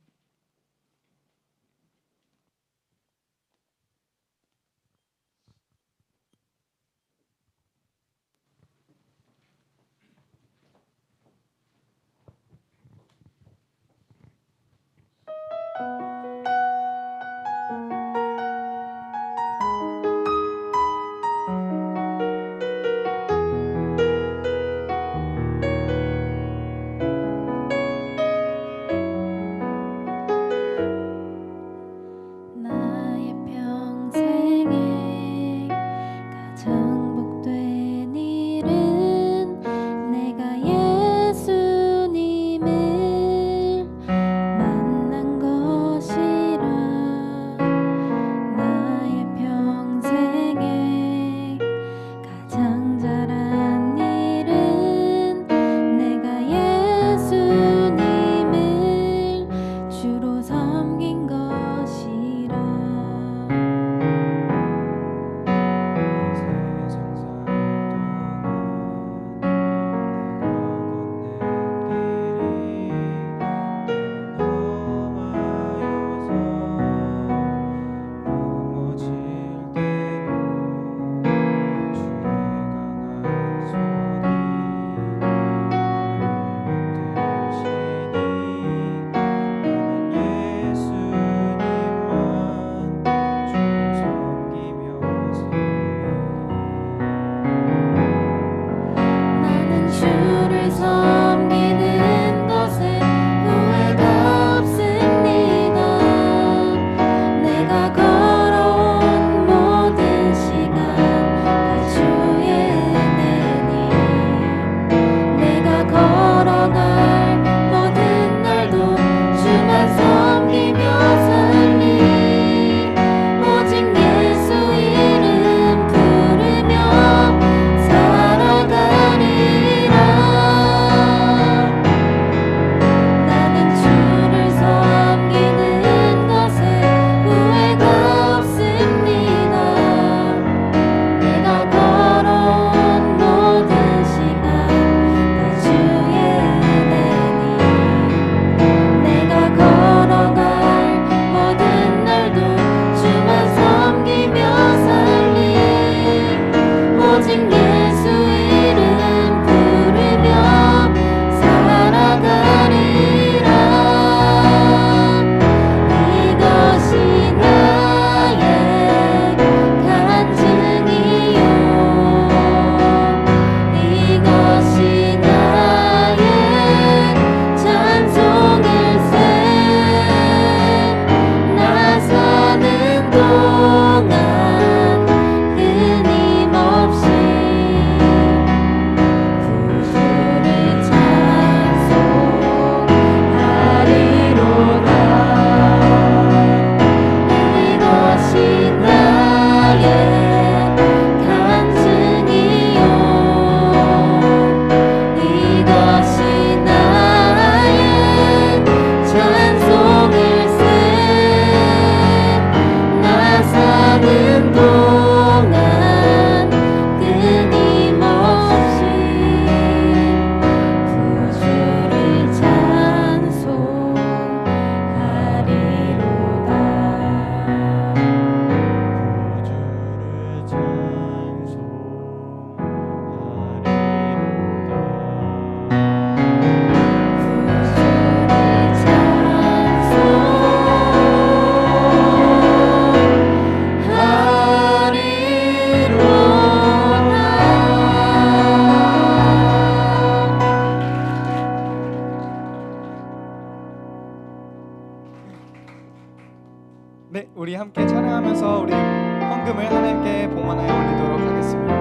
함께 찬양하면서 우리 헌금을 하나님께 봉헌하여 올리도록 하겠습니다.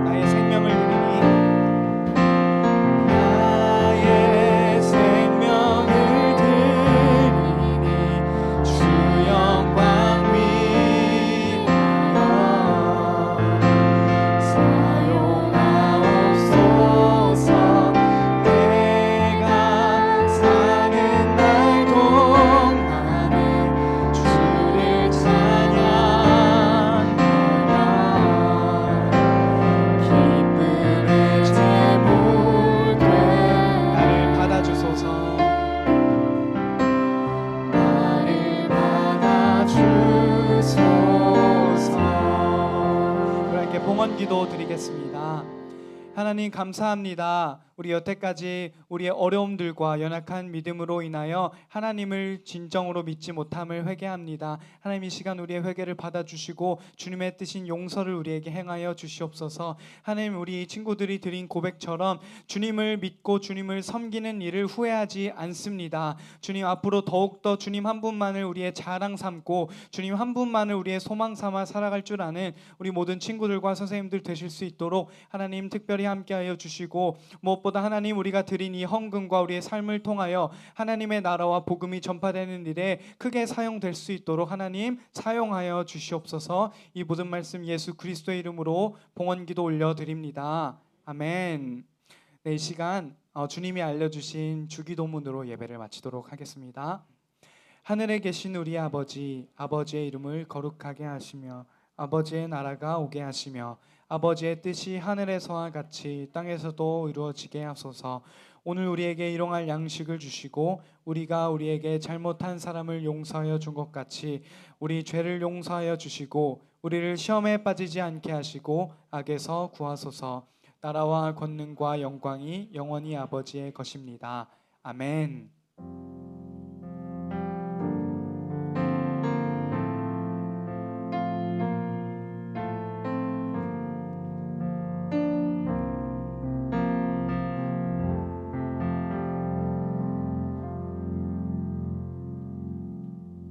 나의 생명을 드리니 나의 생명을 드리니 주 영광 위하여 사용하옵소서. 내가 사는 날 동안은 주를 찬양하며 기쁨의 제물 되 나를 받아주소서. 나를 받아주소서. 우리 함께 봉헌 기도 드리겠습니다. 하나님 감사합니다. 우리 여태까지 우리의 어려움들과 연약한 믿음으로 인하여 하나님을 진정으로 믿지 못함을 회개합니다. 하나님 이 시간 우리의 회개를 받아주시고 주님의 뜻인 용서를 우리에게 행하여 주시옵소서. 하나님 우리 친구들이 드린 고백처럼 주님을 믿고 주님을 섬기는 일을 후회하지 않습니다. 주님 앞으로 더욱더 주님 한 분만을 우리의 자랑 삼고 주님 한 분만을 우리의 소망 삼아 살아갈 줄 아는 우리 모든 친구들과 선생님들 되실 수 있도록 하나님 특별히 함께하여 주시고, 무엇보다 하나님 우리가 드린 이 헌금과 우리의 삶을 통하여 하나님의 나라와 복음이 전파되는 일에 크게 사용될 수 있도록 하나님 사용하여 주시옵소서. 이 모든 말씀 예수 그리스도의 이름으로 봉헌기도 올려드립니다. 아멘. 네, 이 시간 주님이 알려주신 주기도문으로 예배를 마치도록 하겠습니다. 하늘에 계신 우리 아버지, 아버지의 이름을 거룩하게 하시며 아버지의 나라가 오게 하시며 아버지의 뜻이 하늘에서와 같이 땅에서도 이루어지게 하소서. 오늘 우리에게 일용할 양식을 주시고 우리가 우리에게 잘못한 사람을 용서하여 준 것 같이 우리 죄를 용서하여 주시고 우리를 시험에 빠지지 않게 하시고 악에서 구하소서. 나라와 권능과 영광이 영원히 아버지의 것입니다. 아멘.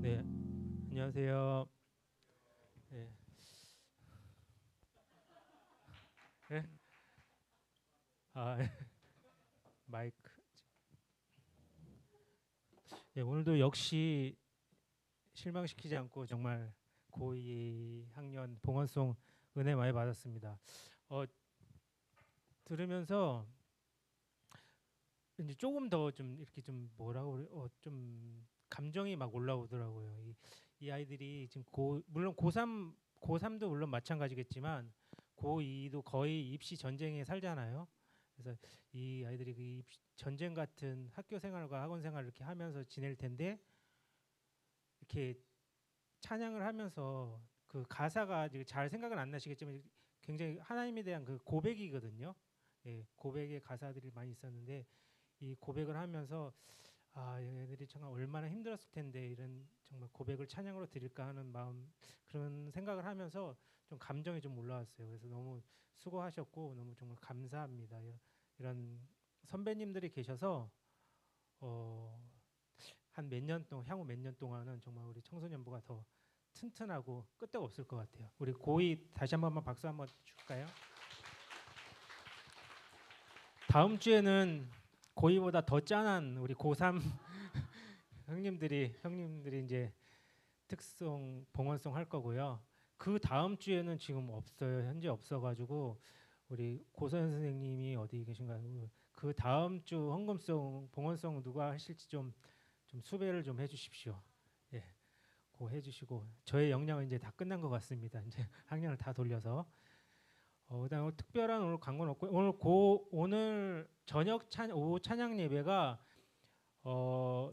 네, 안녕하세요. 네. 네? 마이크. 네, 오늘도 역시 실망시키지 않고 정말 고2 학년 봉헌송 은혜 많이 받았습니다. 들으면서 이제 조금 더 좀 이렇게 좀 뭐라고 좀 감정이 막 올라오더라고요. 이 아이들이 지금 물론 고3도 물론 마찬가지겠지만 고2도 거의 입시 전쟁에 살잖아요. 그래서 이 아이들이 그 입시 전쟁 같은 학교 생활과 학원 생활을 이렇게 하면서 지낼 텐데 이렇게 찬양을 하면서 그 가사가 잘 생각은 안 나시겠지만 굉장히 하나님에 대한 그 고백이거든요. 예, 고백의 가사들이 많이 있었는데 이 고백을 하면서 얘네들이 정말 얼마나 힘들었을 텐데 이런 정말 고백을 찬양으로 드릴까 하는 마음, 그런 생각을 하면서 좀 감정이 좀 올라왔어요. 그래서 너무 수고하셨고 너무 정말 감사합니다. 이런 선배님들이 계셔서 한 몇 년 동안, 향후 몇 년 동안은 정말 우리 청소년부가 더 튼튼하고 끄떡 없을 것 같아요. 우리 고2 다시 한 번만 박수 한번 줄까요? 다음 주에는 고2보다 더 짠한 우리 고3 형님들이 이제 특송 봉헌송 할 거고요. 그 다음 주에는 지금 없어요. 현재 없어가지고 우리 고선 선생님이 어디 계신가요? 그 다음 주 헌금송 봉헌송 누가 하실지 좀 수배를 좀 해주십시오. 예, 고 해주시고 저의 역량은 이제 다 끝난 것 같습니다. 이제 학년을 다 돌려서. 그다음 특별한 오늘 광고는 없고 오늘 저녁 오후 찬양 예배가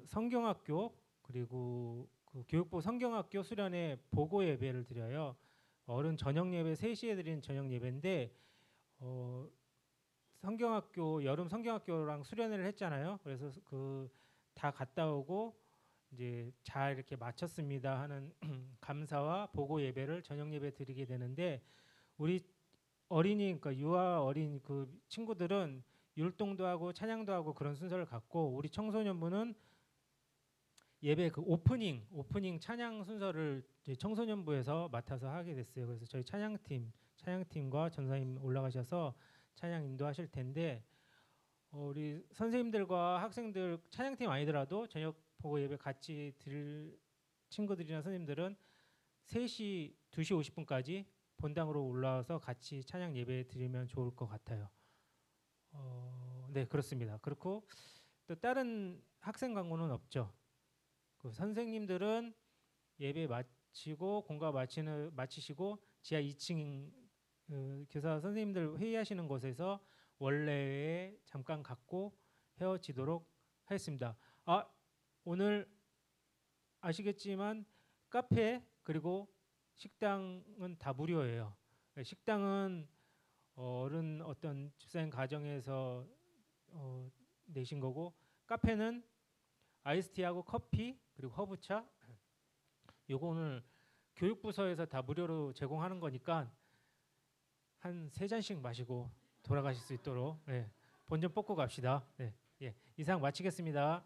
성경학교 그리고 그 교육부 성경학교 수련회 보고 예배를 드려요. 어른 저녁 예배 3시에 드리는 저녁 예배인데 성경학교 여름 성경학교랑 수련회를 했잖아요. 그래서 그 다 갔다 오고 이제 잘 이렇게 마쳤습니다 하는 감사와 보고 예배를 저녁 예배 드리게 되는데 우리 어린이 그러니까 유아 어린 그 친구들은 율동도 하고 찬양도 하고 그런 순서를 갖고 우리 청소년부는 예배 그 오프닝 찬양 순서를 이제 청소년부에서 맡아서 하게 됐어요. 그래서 저희 찬양팀과 전사님 올라가셔서 찬양 인도하실 텐데 우리 선생님들과 학생들 찬양팀 아니더라도 저녁 보고 예배 같이 드릴 친구들이나 선생님들은 2시 50분까지 본당으로 올라와서 같이 찬양 예배 드리면 좋을 것 같아요. 네, 그렇습니다. 그렇고 또 다른 학생 광고는 없죠. 그 선생님들은 예배 마치고 공과 마치시고 지하 2층 교사 선생님들 회의하시는 곳에서 원래에 잠깐 갖고 헤어지도록 하겠습니다. 오늘 아시겠지만 카페 그리고 식당은 다 무료예요. 식당은 어른 어떤 집사님 가정에서 내신 거고, 카페는 아이스티하고 커피 그리고 허브차, 요거 오늘 교육부서에서 다 무료로 제공하는 거니까 한 3잔씩 마시고 돌아가실 수 있도록 본전 뽑고 갑시다. 네, 예, 이상 마치겠습니다.